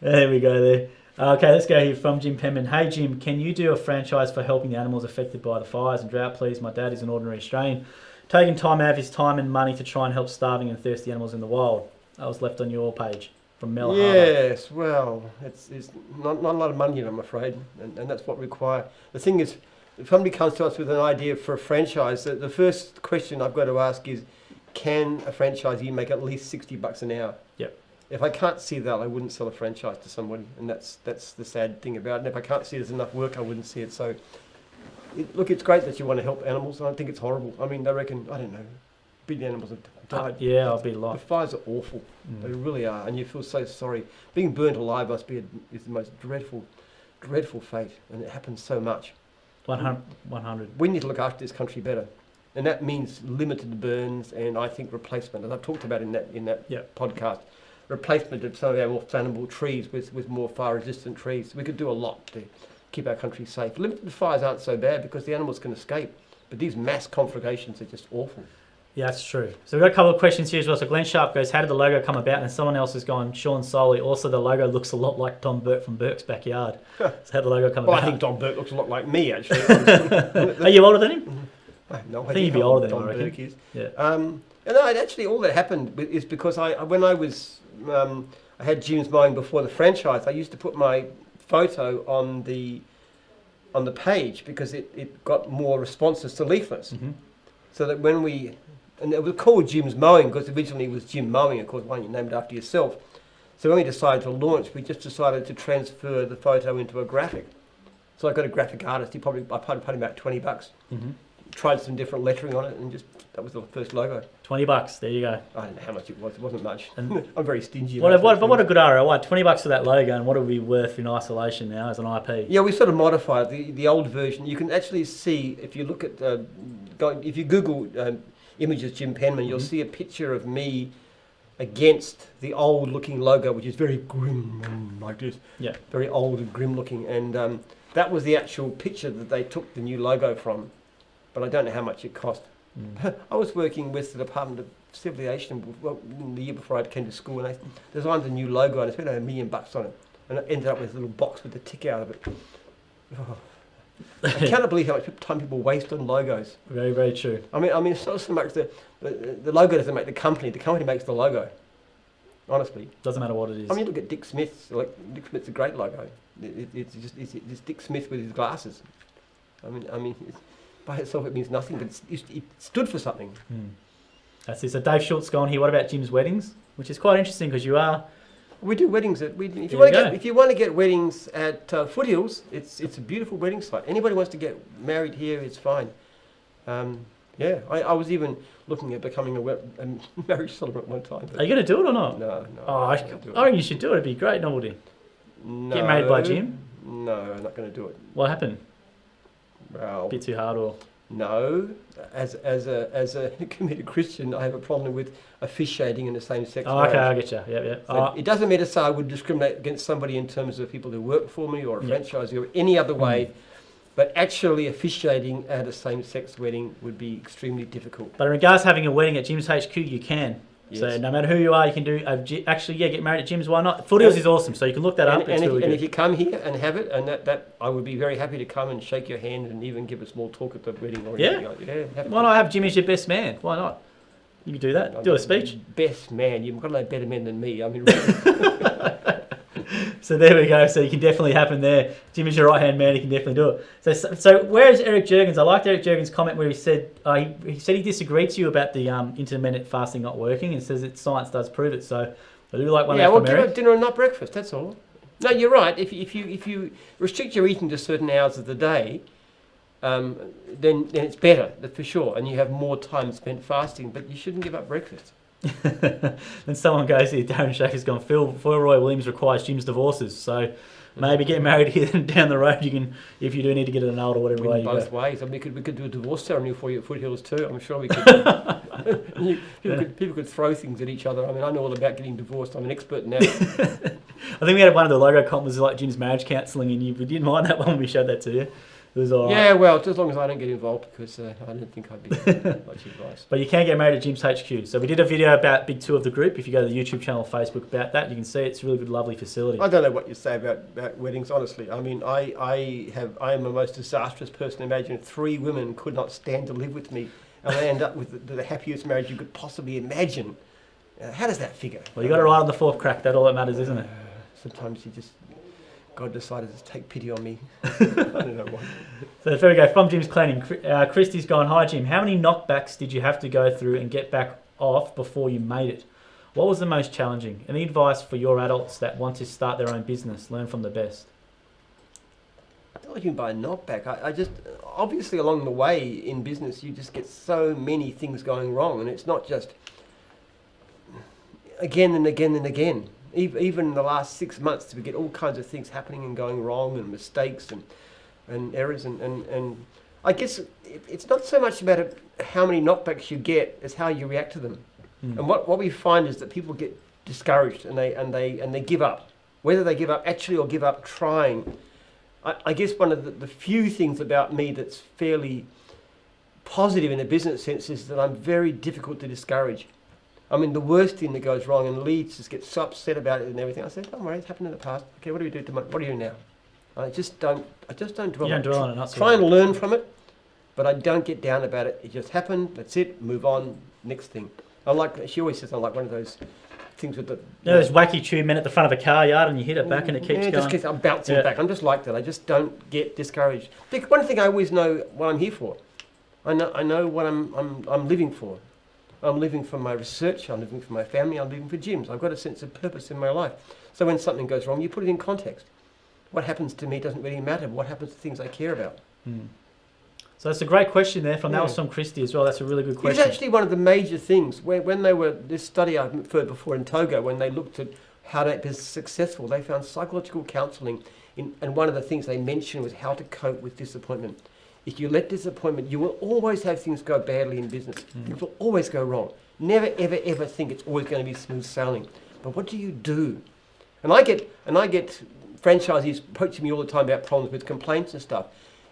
There we go there. Okay, let's go here from Jim Penman. Hey, Jim, can you do a franchise for helping the animals affected by the fires and drought, please? My dad is an ordinary Australian, taking time out of his time and money to try and help starving and thirsty animals in the wild. That was left on your page. From Mel Yes, well, it's not a lot of money, I'm afraid, and that's what we require. The thing is, if somebody comes to us with an idea for a franchise, the first question I've got to ask is, can a franchisee make at least $60 an hour? Yep. If I can't see that, I wouldn't sell a franchise to somebody, and that's the sad thing about it. And if I can't see there's enough work, I wouldn't see it. So, look, it's great that you want to help animals. I don't think it's horrible. I mean, I reckon, I don't know, billion animals have died. Yeah, I'll be a lot. The fires are awful. They really are, and you feel so sorry. Being burnt alive must be is the most dreadful fate, and it happens so much. 100. We need to look after this country better, and that means limited burns, and I think replacement, as I've talked about in that podcast, replacement of some of our more flammable trees with more fire-resistant trees. We could do a lot to keep our country safe. Limited fires aren't so bad because the animals can escape, but these mass conflagrations are just awful. Yeah, that's true. So we've got a couple of questions here as well. So Glenn Sharp goes, how did the logo come about? And someone else has gone, Sean Soley. Also, the logo looks a lot like Don Burke from Burke's Backyard. So how did the logo come about? I think Don Burke looks a lot like me, actually. Are you older than him? I have no idea. I think you'd be older than Don him, I reckon. Burke is. Yeah. And actually, all that happened is because when I was, I had Jim's Mowing before the franchise. I used to put my photo on the page because it got more responses to leaflets. Mm-hmm. So that when and it was called Jim's Mowing because originally it was Jim Mowing, of course, why don't you name it after yourself? So when we decided to launch, we just decided to transfer the photo into a graphic. So I got a graphic artist. I paid about $20. Mm-hmm. Tried some different lettering on it, and that was the first logo. $20. There you go. I don't know how much it was. It wasn't much. And I'm very stingy. What a good ROI. $20 for that logo, and what it would be worth in isolation now as an IP? Yeah, we sort of modified the old version. You can actually see if you look at if you Google images Jim Penman, you'll see a picture of me against the old looking logo, which is very grim, like this. Yeah. Very old and grim looking, and that was the actual picture that they took the new logo from. But I don't know how much it cost. I was working with the Department of Civil Aviation the year before I came to school, and they designed a new logo, and I spent $1 million on it, and I ended up with a little box with the tick out of it. Oh. I cannot believe how much time people waste on logos. Very, very true. I mean, it's not so much the logo doesn't make the company makes the logo. honestly. Doesn't matter what it is. I mean, look at Dick Smith's. Dick Smith's a great logo. It's Dick Smith with his glasses. I mean, by itself it means nothing, but it stood for something. That's it. So Dave Schultz gone here. What about Jim's weddings? Which is quite interesting because you are. We do weddings if you want to get weddings at Foothills, it's a beautiful wedding site. Anybody wants to get married here, it's fine. I was even looking at becoming a marriage celebrant one time. Are you going to do it or not? No. Oh, I think you should do it. It'd be great novelty. No. Get married by Jim? No, I'm not going to do it. What happened? Well, A bit too hard, or? No. As a committed Christian, I have a problem with officiating in the same-sex marriage. Okay, I get you. Yeah. So it doesn't mean to say I would discriminate against somebody in terms of people who work for me or a franchisee or any other way, but actually officiating at a same-sex wedding would be extremely difficult. But in regards to having a wedding at Jim's HQ, you can. Yes. So no matter who you are, you can do. Get married at Jim's. Why not? Foothills is awesome, so you can look that up. And if you come here and have it, and that I would be very happy to come and shake your hand and even give a small talk at the wedding or anything like that. Why not have Jim as your best man? Why not? You can do that. Do a speech. Best man. You've got no better men than me. I mean, really. So there we go. So you can definitely happen there. Jim is your right-hand man. He can definitely do it. So where is Eric Jurgens? I liked Eric Jurgens' comment where he said he disagreed to you about the intermittent fasting not working and says that science does prove it. So I do like one there from Eric. Give up dinner and not breakfast. That's all. No, you're right. If you restrict your eating to certain hours of the day, then it's better, for sure, and you have more time spent fasting. But you shouldn't give up breakfast. Then someone goes here, Darren Shaker's gone, Roy Williams requires Jim's divorces, so maybe get married here and down the road you can, if you do need to get it annulled or whatever way you both go. ways. I mean, we could do a divorce ceremony for you at Foothills too. I'm sure we could. People could throw things at each other. I mean, I know all about getting divorced. I'm an expert now. I think we had one of the logo compliments like Jim's marriage counselling, and we didn't mind that one when we showed that to you. It was all right. Yeah, well, as long as I don't get involved, because I don't think I'd be much advice. But you can get married at Jim's HQ. So we did a video about Big 2 of the group. If you go to the YouTube channel or Facebook about that, you can see it's a really good, lovely facility. I don't know what you say about weddings, honestly. I mean, I am the most disastrous person. Imagine 3 women could not stand to live with me, and I end up with the happiest marriage you could possibly imagine. How does that figure? Well, you got it right on the 4th crack. That's all that matters, isn't it? Sometimes God decided to take pity on me. I don't know why. So there we go. From Jim's cleaning, Christy's gone, hi Jim, how many knockbacks did you have to go through and get back off before you made it? What was the most challenging? Any advice for your adults that want to start their own business? Learn from the best. I don't know what you mean by a knockback. I just, obviously along the way in business, you just get so many things going wrong, and it's not just again and again and again. Even in the last 6 months, we get all kinds of things happening and going wrong, and mistakes and errors, and I guess it's not so much about how many knockbacks you get as how you react to them. And what we find is that people get discouraged and they give up, whether they give up actually or give up trying. I guess one of the few things about me that's fairly positive in a business sense is that I'm very difficult to discourage. I mean, the worst thing that goes wrong, and Lee just gets so upset about it and everything. I said, don't worry, it's happened in the past. Okay, what do we do tomorrow? What do you do now? I just don't dwell on it. Try and learn from it, but I don't get down about it. It just happened. That's it. Move on. Next thing. She always says I'm like one of those things with the... those wacky tube men at the front of a car yard and you hit it back and it keeps going. I'm bouncing back. I'm just like that. I just don't get discouraged. One thing I always know what I'm here for. I know what I'm living for. I'm living for my research, I'm living for my family, I'm living for Jim's. I've got a sense of purpose in my life. So when something goes wrong, you put it in context. What happens to me doesn't really matter. What happens to things I care about? So that's a great question there. That was from Christy as well. That's a really good question. It's actually one of the major things. When they were, this study I've referred before in Togo, when they looked at how to be successful, they found psychological counselling, and one of the things they mentioned was how to cope with disappointment. If you let disappointment, you will always have things go badly in business. Things will always go wrong. Never, ever, ever think it's always going to be smooth sailing. But what do you do? And I get franchisees approaching me all the time about problems with complaints and stuff.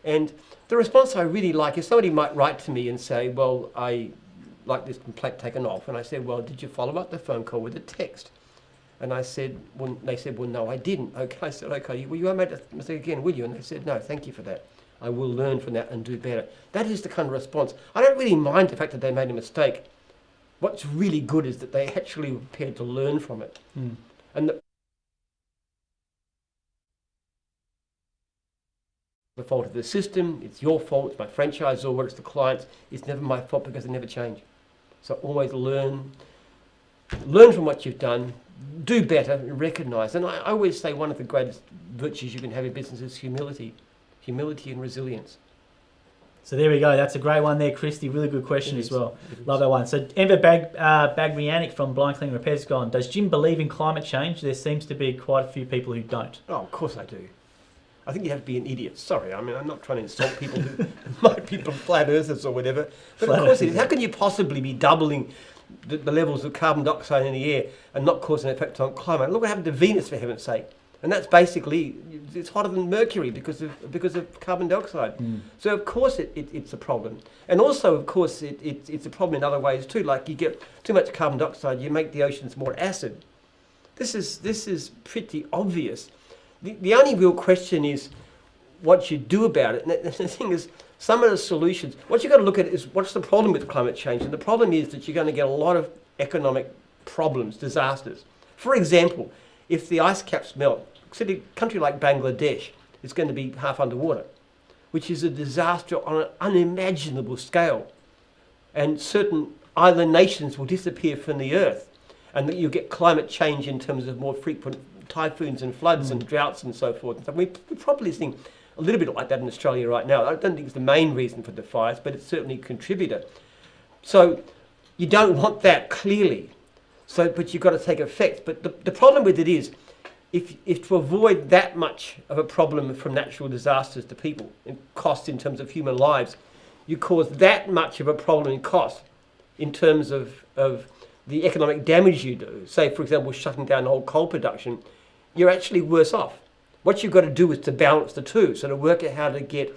And the response I really like is somebody might write to me and say, well, I like this complaint taken off. And I said, well, did you follow up the phone call with a text? And I said, well, they said, well, no, I didn't. Okay, I said, okay, well, you made a mistake again, will you? And they said, no, thank you for that. I will learn from that and do better. That is the kind of response. I don't really mind the fact that they made a mistake. what's really good is that they actually were prepared to learn from it. And the fault of the system, it's your fault, it's my franchisor, it's the clients, it's never my fault because they never change. So always learn from what you've done, do better, and recognise. And I always say one of the greatest virtues you can have in business is humility and resilience. So there we go. That's a great one there, Christy. Really good question as well. Love that one. So Enver Bagrianic from Blind Cleaning Repairs has gone, does Jim believe in climate change? There seems to be quite a few people who don't. Oh, of course I do. I think you have to be an idiot. Sorry, I mean, I'm not trying to insult people who might be flat earthers or whatever. But of course it is. How can you possibly be doubling the levels of carbon dioxide in the air and not causing an effect on climate? Look what happened to Venus, for heaven's sake. And that's basically, it's hotter than Mercury because of carbon dioxide. So of course it's a problem. And also, of course, it's a problem in other ways too. Like you get too much carbon dioxide, you make the oceans more acid. This is pretty obvious. The only real question is what you do about it. And the thing is, some of the solutions, what you've got to look at is what's the problem with climate change. And the problem is that you're going to get a lot of economic problems, disasters. For example, if the ice caps melt, a country like Bangladesh is going to be half underwater, which is a disaster on an unimaginable scale. And certain island nations will disappear from the earth. And that you get climate change in terms of more frequent typhoons and floods and droughts and so forth. And so we're probably seeing a little bit like that in Australia right now. I don't think it's the main reason for the fires, but it's certainly a contributor. So you don't want that, clearly. But you've got to take effect. But the problem with it is, if to avoid that much of a problem from natural disasters to people, and cost in terms of human lives, you cause that much of a problem in cost in terms of the economic damage you do, say, for example, shutting down the whole coal production, you're actually worse off. What you've got to do is to balance the two, so to work out how to get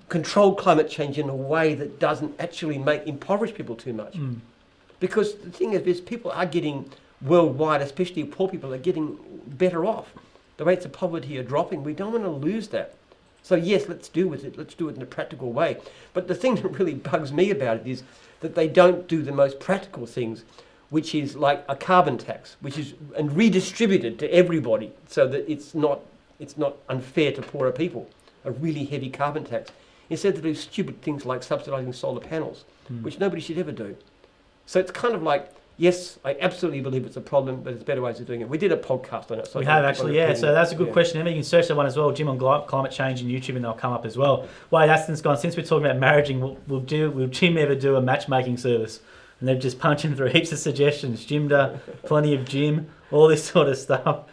controlled climate change in a way that doesn't actually impoverish people too much. Because the thing is people are getting worldwide, especially poor people, are getting better off. The rates of poverty are dropping. We don't want to lose that. So yes, let's deal with it. Let's do it in a practical way. But the thing that really bugs me about it is that they don't do the most practical things, which is like a carbon tax, and redistributed to everybody so that it's not unfair to poorer people, a really heavy carbon tax. Instead they do stupid things like subsidising solar panels, which nobody should ever do. So it's kind of like, yes, I absolutely believe it's a problem, but there's better ways of doing it. We did a podcast on it. So we have actually, yeah. So that's a good question. You can search that one as well, Jim on climate change on YouTube, and they'll come up as well. Wade Aston's gone, since we're talking about marriaging, will Jim ever do a matchmaking service? And they've just punched him through heaps of suggestions. Jimda, plenty of Jim, all this sort of stuff.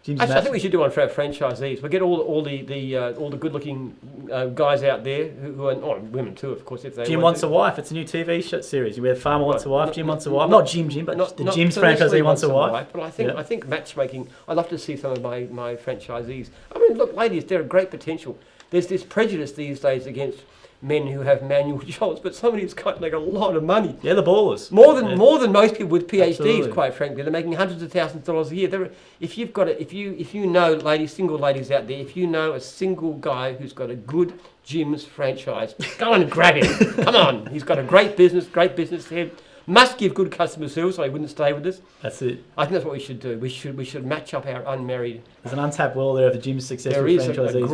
Actually, I think we should do one for our franchisees. We get all the good-looking guys out there who are women too, of course. If they Jim Wants a Wife. It's a new TV series. You have Farmer Wants a Wife, Jim Wants a Wife. Not Jim, but the Jim's franchisee wants a wife. But I think matchmaking. I'd love to see some of my franchisees. I mean, look, ladies, they're a great potential. There's this prejudice these days against men who have manual jobs, but somebody who's got like a lot of money. Yeah, the ballers. More than most people with PhDs, Absolutely. Quite frankly. They're making hundreds of thousands of dollars a year. If you know, ladies, single ladies out there, if you know a single guy who's got a good Jim's franchise, go and grab him. Come on, he's got a great business head. Must give good customer service, or he wouldn't stay with us. That's it. I think that's what we should do. We should match up our unmarried. There's an untapped world there of the Jim's successful franchisees. There is a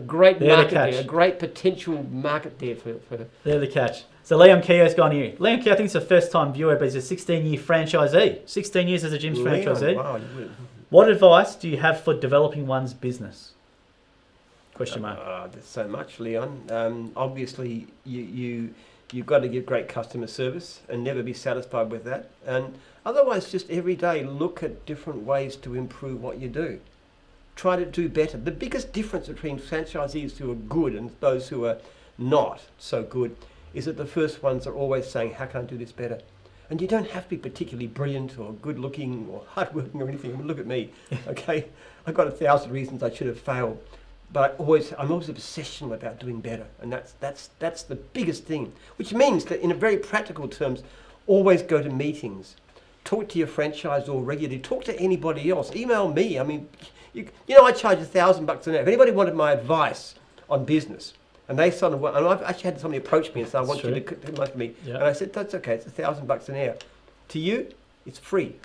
great market there, a great potential market there for. They're the catch. So Liam Keogh's gone here. Liam Keogh, I think he's a first-time viewer, but he's a 16-year franchisee. 16 years as a Jim's franchisee. Wow, what advice do you have for developing one's business? Question mark. There's so much, Leon. Obviously, you've got to give great customer service and never be satisfied with that. And otherwise, just every day, look at different ways to improve what you do. Try to do better. The biggest difference between franchisees who are good and those who are not so good is that the first ones are always saying, how can I do this better? And you don't have to be particularly brilliant or good-looking or hard-working or anything. I mean, look at me, okay? I've got 1,000 reasons I should have failed. But I'm always obsessional about doing better, and that's the biggest thing. Which means that, in a very practical terms, always go to meetings, talk to your franchisor regularly, talk to anybody else, email me. I mean, I charge $1,000 an hour. If anybody wanted my advice on business, And they sort of, and I've actually had somebody approach me and say, I want That's you to come to me. Yeah. And I said, that's okay, it's $1,000 an hour. To you, it's free.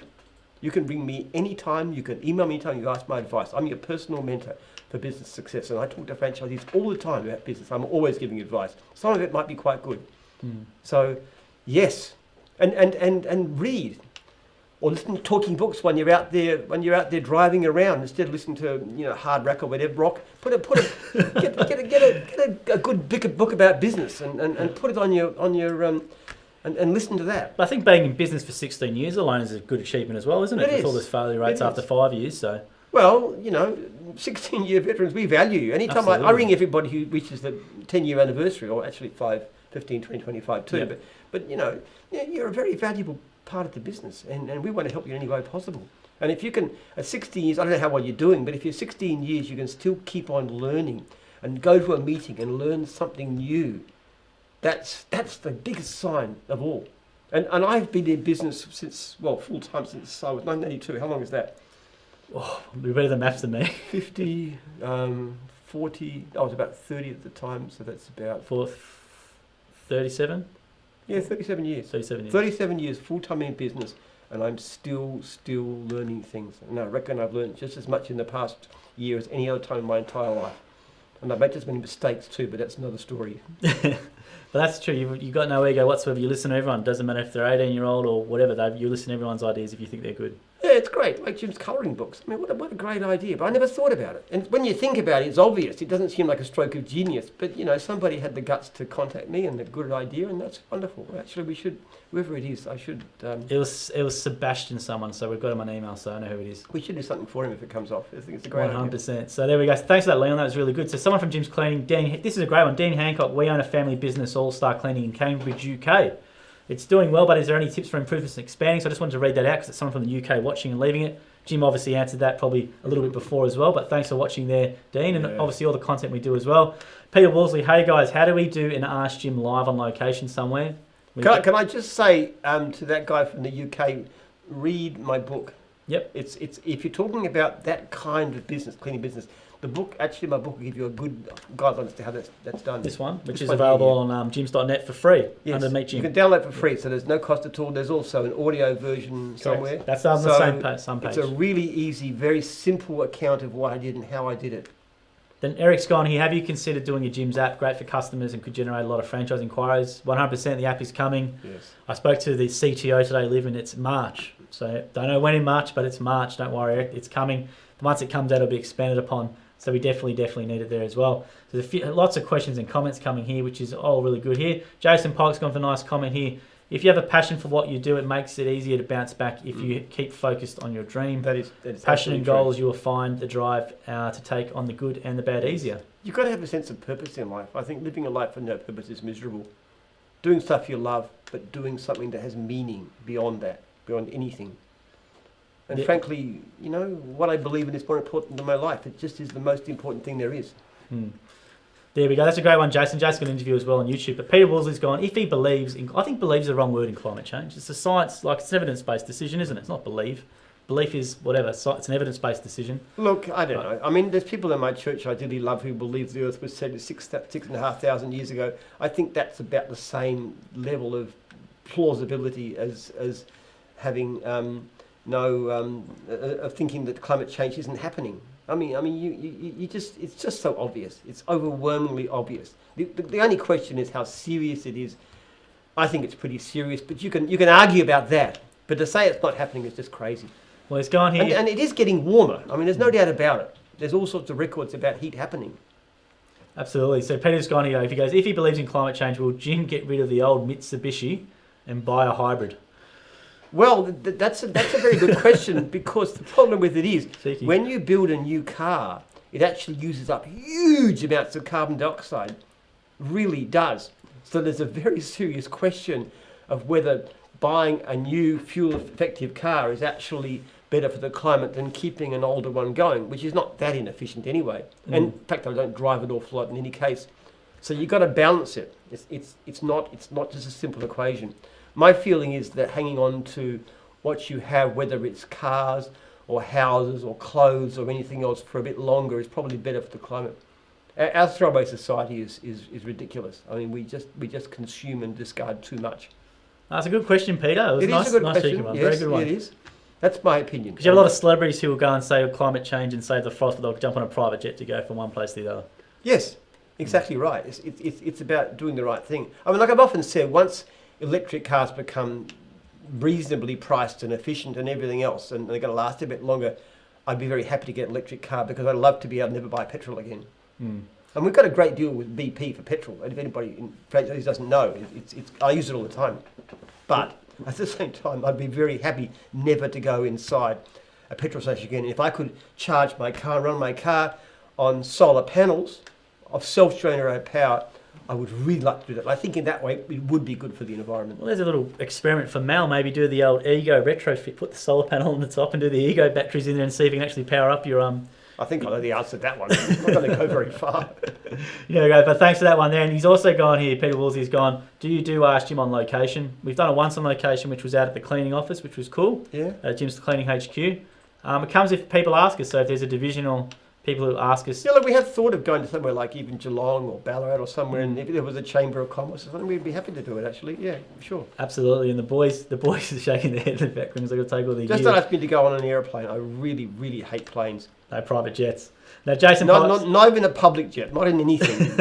You can ring me anytime, you can email me anytime you ask my advice. I'm your personal mentor for business success. And I talk to franchisees all the time about business. I'm always giving advice. Some of it might be quite good. So, yes. And read. Or listen to talking books when you're out there driving around instead of listening to hard rock or whatever rock. Get a good book about business and put it on your and listen to that. But I think being in business for 16 years alone is a good achievement as well, isn't it? With all those failure rates after 5 years, so. Well, 16-year veterans, we value you. Anytime I ring everybody who reaches the 10-year anniversary, or actually 5, 15, 20, 25 too. Yeah. But you're a very valuable part of the business, and we want to help you in any way possible. And if you can, at 16 years, I don't know how well you're doing, but if you're 16 years, you can still keep on learning and go to a meeting and learn something new. That's the biggest sign of all. And I've been in business since, full time since I was 1982. How long is that? Oh, you're better than maths than me. 50, 40, I was about 30 at the time, so that's about... 37? Yeah, 37 years. 37 years. 37 years full-time in business, and I'm still learning things. And I reckon I've learned just as much in the past year as any other time in my entire life. And I've made as many mistakes too, but that's another story. But that's true. You've got no ego whatsoever. You listen to everyone. Doesn't matter if they're 18-year-old or whatever. You listen to everyone's ideas if you think they're good. Yeah, it's great. Like Jim's colouring books. I mean, what a great idea. But I never thought about it. And when you think about it, it's obvious. It doesn't seem like a stroke of genius. But, somebody had the guts to contact me and a good idea, and that's wonderful. Actually, we should, whoever it is, I should... It was Sebastian someone, so we've got him on email, so I know who it is. We should do something for him if it comes off. I think it's a great 100%. idea. So there we go. Thanks for that, Leon. That was really good. So someone from Jim's Cleaning, this is a great one. Dean Hancock, we own a family business, All-Star Cleaning in Cambridge, UK. It's doing well, but is there any tips for improvements and expanding? So I just wanted to read that out because it's someone from the UK watching and leaving it. Jim obviously answered that probably a little bit before as well, but thanks for watching there, Dean, and obviously all the content we do as well. Peter Wolseley, hey guys, how do we do an Ask Jim live on location somewhere? Can I just say to that guy from the UK, read my book. Yep. It's if you're talking about that kind of business, cleaning business, my book will give you a good guidelines as to how that's done. This one, which is available on jims.net for free under Meet Jim. You can download it for free, so there's no cost at all. There's also an audio version somewhere. Correct. That's on the same page. It's a really easy, very simple account of what I did and how I did it. Then Eric's gone here. Have you considered doing a Jim's app? Great for customers and could generate a lot of franchise inquiries. 100% the app is coming. Yes. I spoke to the CTO today, Liv, and it's March. So don't know when in March, but it's March. Don't worry, Eric. It's coming. Once it comes out, it'll be expanded upon. So we definitely need it there as well. So there's lots of questions and comments coming here, which is all really good here. Jason Pike's gone for a nice comment here. If you have a passion for what you do, it makes it easier to bounce back if you keep focused on your dream. That is passion and goals, you will find the drive to take on the good and the bad easier. You've got to have a sense of purpose in life. I think living a life for no purpose is miserable. Doing stuff you love, but doing something that has meaning beyond that, beyond anything. And frankly, what I believe in is more important than my life. It just is the most important thing there is. There we go. That's a great one, Jason. Jason's got an interview as well on YouTube. But Peter Wolseley's gone, if he believes in... I think believes is the wrong word in climate change. It's a science, it's an evidence-based decision, isn't it? It's not believe. Belief is whatever. It's an evidence-based decision. Look, I don't know. I mean, there's people in my church I dearly love who believe the earth was set 6,500 years ago. I think that's about the same level of plausibility as having... of thinking that climate change isn't happening. I mean, it's just so obvious. It's overwhelmingly obvious. The only question is how serious it is. I think it's pretty serious, but you can argue about that. But to say it's not happening is just crazy. Well, it's gone here. And it is getting warmer. I mean, there's no doubt about it. There's all sorts of records about heat happening. Absolutely. So Peter's gone here. If he believes in climate change, will Jim get rid of the old Mitsubishi and buy a hybrid? Well, that's a very good question, because the problem with it is when you build a new car, it actually uses up huge amounts of carbon dioxide, really does. So there's a very serious question of whether buying a new fuel-effective car is actually better for the climate than keeping an older one going, which is not that inefficient anyway. And in fact, I don't drive an awful lot in any case. So you've got to balance it. It's not just a simple equation. My feeling is that hanging on to what you have, whether it's cars or houses or clothes or anything else, for a bit longer is probably better for the climate. Our throwaway society is ridiculous. I mean, we just consume and discard too much. That's a good question, Peter. It was It nice, is a good nice question. cheeky one. Yes, Very good one. it is. That's my opinion. Because you have a lot of celebrities who will go and save climate change and save the frost, but they'll jump on a private jet to go from one place to the other. Yes, exactly right. It's about doing the right thing. I mean, like I've often said, once electric cars become reasonably priced and efficient and everything else, and they're going to last a bit longer, I'd be very happy to get an electric car because I'd love to be able to never buy petrol again. Mm. And we've got a great deal with BP for petrol. If anybody in franchise doesn't know, I use it all the time. But at the same time, I'd be very happy never to go inside a petrol station again. If I could charge my car and run my car on solar panels of self-generated power, I would really like to do that. I think in that way it would be good for the environment. Well, there's a little experiment for Mal. Maybe do the old Ego retrofit, put the solar panel on the top and do the Ego batteries in there and see if you can actually power up your I think I know the answer to that one. I'm not going to go very far. Yeah, but thanks for that one there. And he's also gone here, Peter Woolsey's gone, do you do Ask Jim on location? We've done it once on location, which was out at the cleaning office, which was cool. Yeah. Jim's Cleaning HQ. It comes if people ask us, so if there's a divisional people who ask us. Yeah, look, we have thought of going to somewhere like even Geelong or Ballarat or somewhere, and if there was a Chamber of Commerce or something, we'd be happy to do it, actually. Yeah, sure. Absolutely, and the boys are shaking their head in the background because they've got to take all the Just gear. don't ask me to go on an airplane. I really, really hate planes. No private jets. Now, Jason, not even a public jet, not in anything.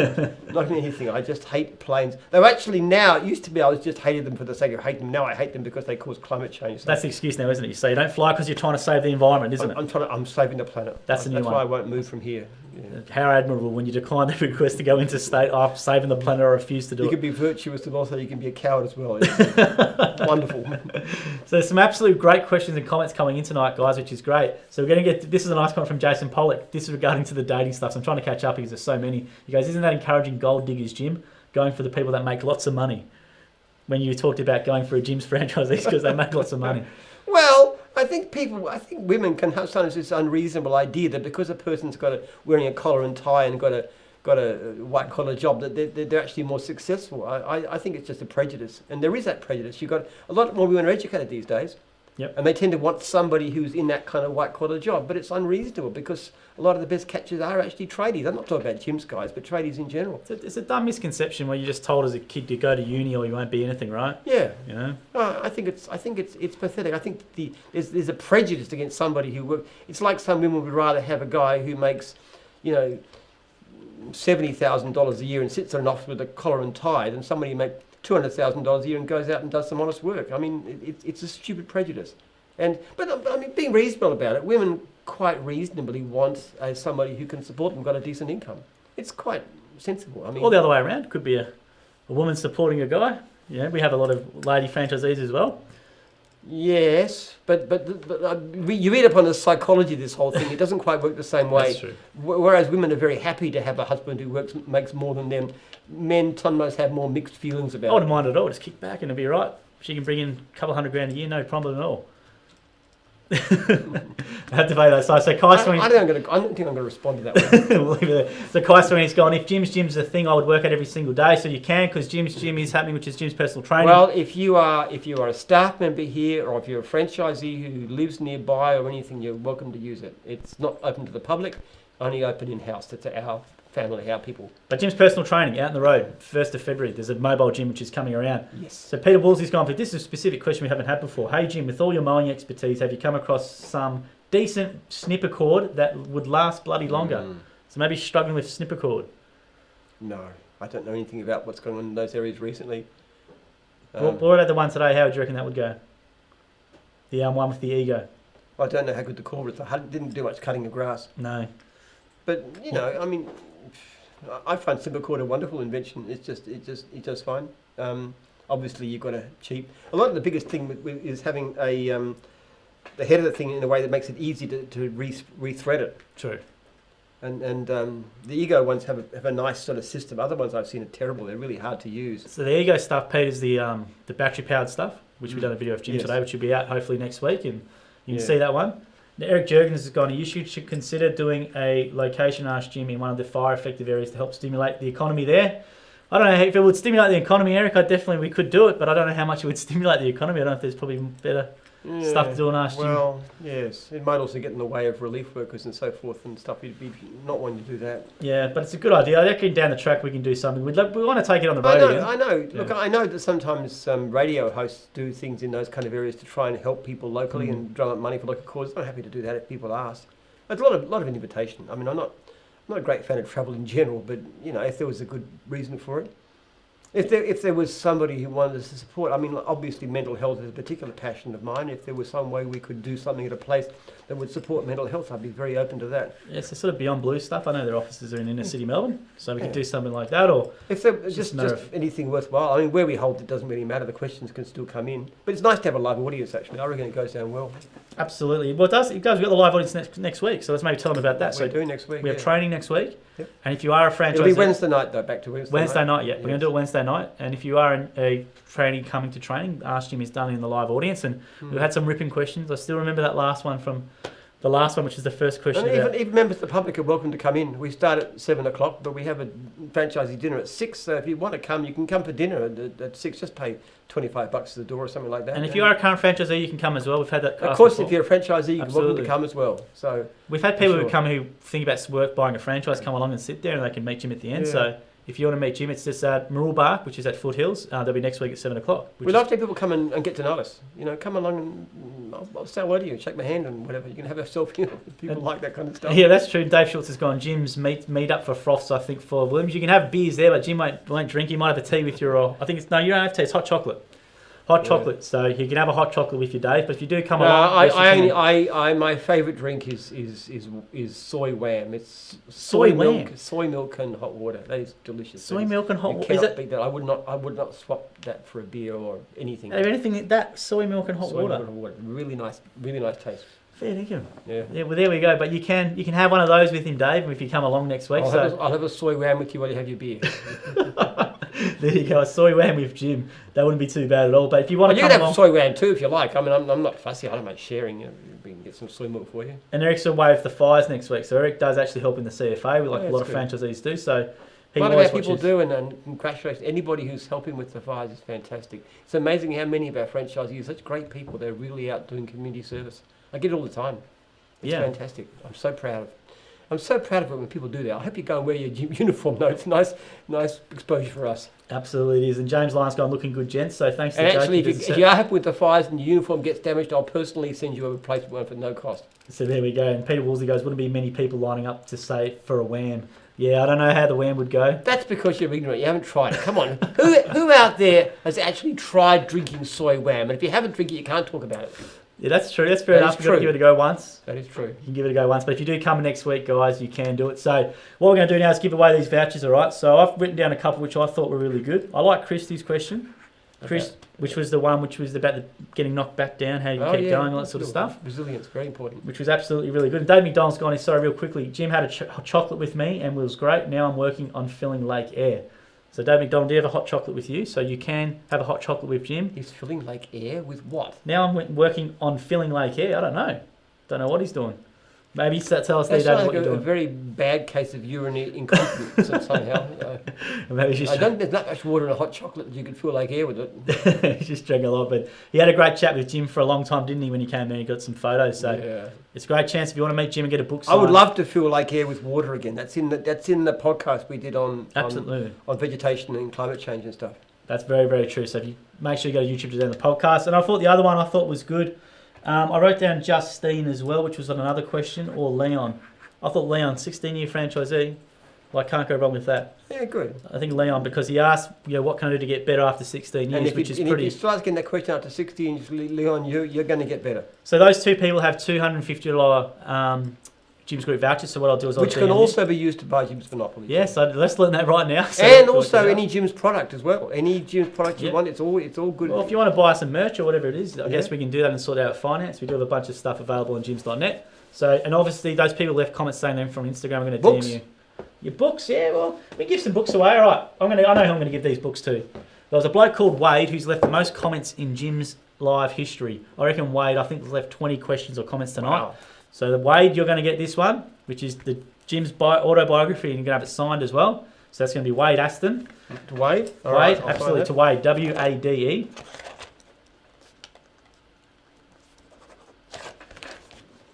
Not in anything. I just hate planes. Though actually now, it used to be I was just hated them for the sake of hating them. Now I hate them because they cause climate change. That's the excuse now, isn't it? You say you don't fly because you're trying to save the environment, isn't it? I'm saving the planet. That's the new one. That's why I won't move from here. Yeah. How admirable when you decline the request to go into state after saving the planet or refuse to do You it. can be virtuous and also you can be a coward as well. It's wonderful. So there's some absolute great questions and comments coming in tonight, guys, which is great. So we're going to get, this is a nice comment from Jason Pollock. This is regarding to the dating stuff. So I'm trying to catch up because there's so many. He goes, isn't that encouraging gold diggers, Jim? Going for the people that make lots of money. When you talked about going for a Jim's franchisees because they make lots of money. Well, I think women can have sometimes this unreasonable idea that because a person's wearing a collar and tie and got a white collar job that they're actually more successful. I think it's just a prejudice, and there is that prejudice. You've got a lot more women are educated these days, yep. And they tend to want somebody who's in that kind of white collar job. But it's unreasonable because a lot of the best catchers are actually tradies. I'm not talking about Jim's guys, but tradies in general. It's a dumb misconception where you're just told as a kid to go to uni or you won't be anything, right? Yeah. You know. I think it's pathetic. I think there's a prejudice against somebody who works. It's like some women would rather have a guy who makes, $70,000 a year and sits in an office with a collar and tie than somebody who makes $200,000 a year and goes out and does some honest work. I mean, it's a stupid prejudice. But I mean, being reasonable about it, women quite reasonably want somebody who can support them, got a decent income. It's quite sensible. I mean, or the other way around. Could be a woman supporting a guy. Yeah, we have a lot of lady franchisees as well. Yes, but you read up on the psychology of this whole thing. It doesn't quite work the same way. That's true. Whereas women are very happy to have a husband who makes more than them. Men sometimes have more mixed feelings about I it. wouldn't mind at all. Just kick back and it'll be right. She can bring in a couple $100,000 a year, no problem at all. I had to pay that. So Kai Sweeney. I don't think I'm going to respond to that one. We'll leave it there. So Kai Sweeney's gone. If Jim's a thing, I would work out every single day. So you can, because Jim's Gym is happening, which is Jim's personal training. Well, if you are a staff member here, or if you're a franchisee who lives nearby or anything, you're welcome to use it. It's not open to the public, only open in house. That's our family, our people. But Jim's personal training out in the road, 1st of February. There's a mobile gym which is coming around. Yes. So Peter Woolsey's gone for this is a specific question we haven't had before. Hey Jim, with all your mowing expertise, have you come across some decent snipper cord that would last bloody longer? So maybe struggling with snipper cord. No, I don't know anything about what's going on in those areas recently. What about the one today? How would you reckon that would go? The one with the Ego. I don't know how good the cord is. I didn't do much cutting of grass. No. But I mean, I find snipper cord a wonderful invention. It does fine. Obviously, you've got to cheap. A lot of the biggest thing is having the head of the thing in a way that makes it easy to rethread it. True. And the Ego ones have a nice sort of system. Other ones I've seen are terrible. They're really hard to use. So the Ego stuff, Pete, is the battery powered stuff, which we've done a video of Jim today, which will be out hopefully next week, and you can see that one. Now, Eric Jurgens has gone, you should consider doing a location Ask Jim in one of the fire effective areas to help stimulate the economy there. I don't know if it would stimulate the economy, Eric. We could do it, but I don't know how much it would stimulate the economy. I don't know if there's probably better stuff to do on Ask Jim. Well, yes, it might also get in the way of relief workers and so forth and stuff. You'd be not wanting to do that. Yeah, but it's a good idea. I reckon down the track we can do something. We want to take it on the road again. I know. Yeah. Look, I know that sometimes radio hosts do things in those kind of areas to try and help people locally and drum up money for local causes. I'm happy to do that if people ask. There's a lot of invitation. I mean, I'm not a great fan of travel in general, but if there was a good reason for it. If there was somebody who wanted us to support, I mean, obviously mental health is a particular passion of mine. If there was some way we could do something at a place that would support mental health, I'd be very open to that. Yeah, so sort of Beyond Blue stuff. I know their offices are in inner city Melbourne, so we could do something like that. Or if there just anything worthwhile. I mean, where we hold it doesn't really matter. The questions can still come in, but it's nice to have a live audience. Actually, I reckon it goes down well. Absolutely. Well, it does. We've got the live audience next week, so let's maybe tell them about that. We're doing next week. We have training next week, Yep. And if you are a franchisee, it'll be Wednesday night though. Back to Wednesday night. Yeah, we're going to do it Wednesday night, and if you are a training coming to training, Ask Jim is done in the live audience, and we've had some ripping questions. I still remember that last one from the last one, which is the first question. And even members of the public are welcome to come in. We start at 7 o'clock, but we have a franchisee dinner at 6. So if you want to come, you can come for dinner at 6. Just pay $25 at the door or something like that. And if you are a current franchisee, you can come as well. We've had that. Of course, if you're a franchisee, you're welcome to come as well. So we've had people who come who think about buying a franchise come along and sit there, and they can meet Jim at the end. Yeah. So if you want to meet Jim, it's just at Marul Bark, which is at Foothills. They'll be next week at 7 o'clock. We'd love to have people come and get to know us. Come along and I'll say hello to you, shake my hand and whatever. You can have a selfie. People like that kind of stuff. Yeah, that's true. Dave Schultz has gone. Jim's meet up for froths, I think, for Williams. You can have beers there, but Jim won't drink. You might have a tea with your... I think you don't have tea. It's hot chocolate. Chocolate, so you can have a hot chocolate with your Dave. But if you do come along, my favourite drink is soy wham. It's soy milk and hot water. That is delicious. Soy milk and hot water. You cannot beat that. I would not swap that for a beer or anything. Anything that soy milk and hot water. Really nice taste. Fair dinkum. Yeah. Well, there we go. But you can have one of those with him, Dave, if you come along next week. I'll have a soy wham with you while you have your beer. There you go, a soy wham with Jim. That wouldn't be too bad at all. But if you want to you can have soy wham too if you like. I mean, I'm not fussy. I don't mind sharing. We can get some soy milk for you. And Eric's away with the fires next week, so Eric does actually help in the CFA, like a lot of franchisees do. So a lot of our people do, and congratulations. Anybody who's helping with the fires is fantastic. It's amazing how many of our franchisees are such great people. They're really out doing community service. I get it all the time. It's fantastic. I'm so proud of it when people do that. I hope you go and wear your uniform though. It's nice exposure for us. Absolutely it is. And James Lyon's gone looking good, gents. So thanks to Jake. And actually, if you are happy with the fires and your uniform gets damaged, I'll personally send you a replacement one for no cost. So there we go. And Peter Woolsey goes, wouldn't be many people lining up to say for a wham. Yeah, I don't know how the wham would go. That's because you're ignorant. You haven't tried it. Come on. Who out there has actually tried drinking soy wham? And if you haven't drank it, you can't talk about it. Yeah, that's true. That's fair enough. You've got to give it a go once. That is true. You can give it a go once. But if you do come next week, guys, you can do it. So what we're going to do now is give away these vouchers, all right? So I've written down a couple which I thought were really good. I like Christy's question. Chris, which was the one which was about getting knocked back down, how you kept going, all that sort of stuff. Resilience, very important. Which was absolutely really good. And Dave McDonald's gone, sorry, real quickly. Jim had a chocolate with me and it was great. Now I'm working on filling Lake Air. So Dave McDonald, do you have a hot chocolate with you? So you can have a hot chocolate with Jim. He's filling Lake Air with what? Now I'm working on filling Lake Air. I don't know. Don't know what he's doing. Maybe tell us there, Dave, what you're doing. A very bad case of urinary incontinence somehow. Maybe I don't think there's that much water in a hot chocolate that you could fill Lake Air with it. He just drank a lot, but he had a great chat with Jim for a long time, didn't he, when he came there? He got some photos. So it's a great chance if you want to meet Jim and get a book signed. I would love to fill Lake Air with water again. That's in the podcast we did on vegetation and climate change and stuff. That's very, very true. So if you make sure you go to YouTube to down the podcast. And I thought the other one I thought was good. I wrote down Justine as well, which was on another question, or Leon. I thought Leon, 16-year franchisee. Well, I can't go wrong with that. Yeah, good. I think Leon, because he asked, what can I do to get better after 16 years, which is pretty... if you start getting that question after 16 years, Leon, you're going to get better. So those two people have $250 Jim's Group vouchers. So what I'll do is which can also be used to buy Jim's Monopoly. Yeah, so let's learn that right now. So and also any Jim's product as well. Any Jim's product you want, it's all good. Well, if you want to buy some merch or whatever it is, I guess we can do that and sort out finance. We do have a bunch of stuff available on gyms.net. So, and obviously those people left comments saying them from Instagram. I'm going to DM you. Your books, yeah, well, we give some books away. All right, I know who I'm going to give these books to. There was a bloke called Wade who's left the most comments in Jim's live history. I reckon Wade, I think, has left 20 questions or comments tonight. Wow. So Wade, you're going to get this one, which is the Jim's autobiography, and you're going to have it signed as well. So that's going to be Wade Aston. To Wade? All right, absolutely, to Wade, W-A-D-E.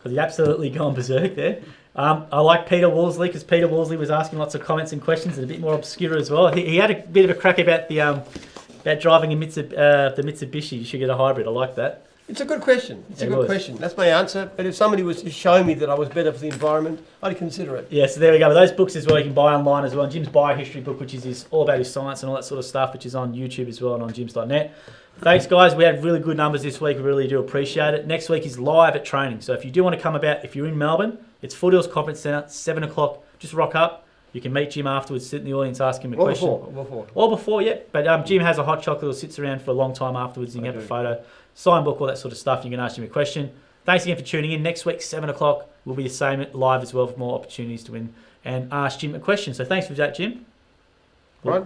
Has he absolutely gone berserk there? I like Peter Worsley because Peter Worsley was asking lots of comments and questions and a bit more obscure as well. He had a bit of a crack about the about driving the Mitsubishi. You should get a hybrid. I like that. It's a good question. It's a good question. That's my answer. But if somebody was to show me that I was better for the environment, I'd consider it. Yeah, so there we go. Those books as well you can buy online as well. And Jim's biohistory book, which is all about his science and all that sort of stuff, which is on YouTube as well and on jims.net. Thanks, guys. We had really good numbers this week. We really do appreciate it. Next week is live at training. So if you do want to come about, if you're in Melbourne, it's Foothills Conference Centre, 7 o'clock. Just rock up. You can meet Jim afterwards, sit in the audience, ask him a question. Or before, yeah. But Jim has a hot chocolate that sits around for a long time afterwards. You can have a photo, sign book, all that sort of stuff. You can ask him a question. Thanks again for tuning in. Next week, 7 o'clock, we'll be the same live as well for more opportunities to win and ask Jim a question. So thanks for that, Jim. Right.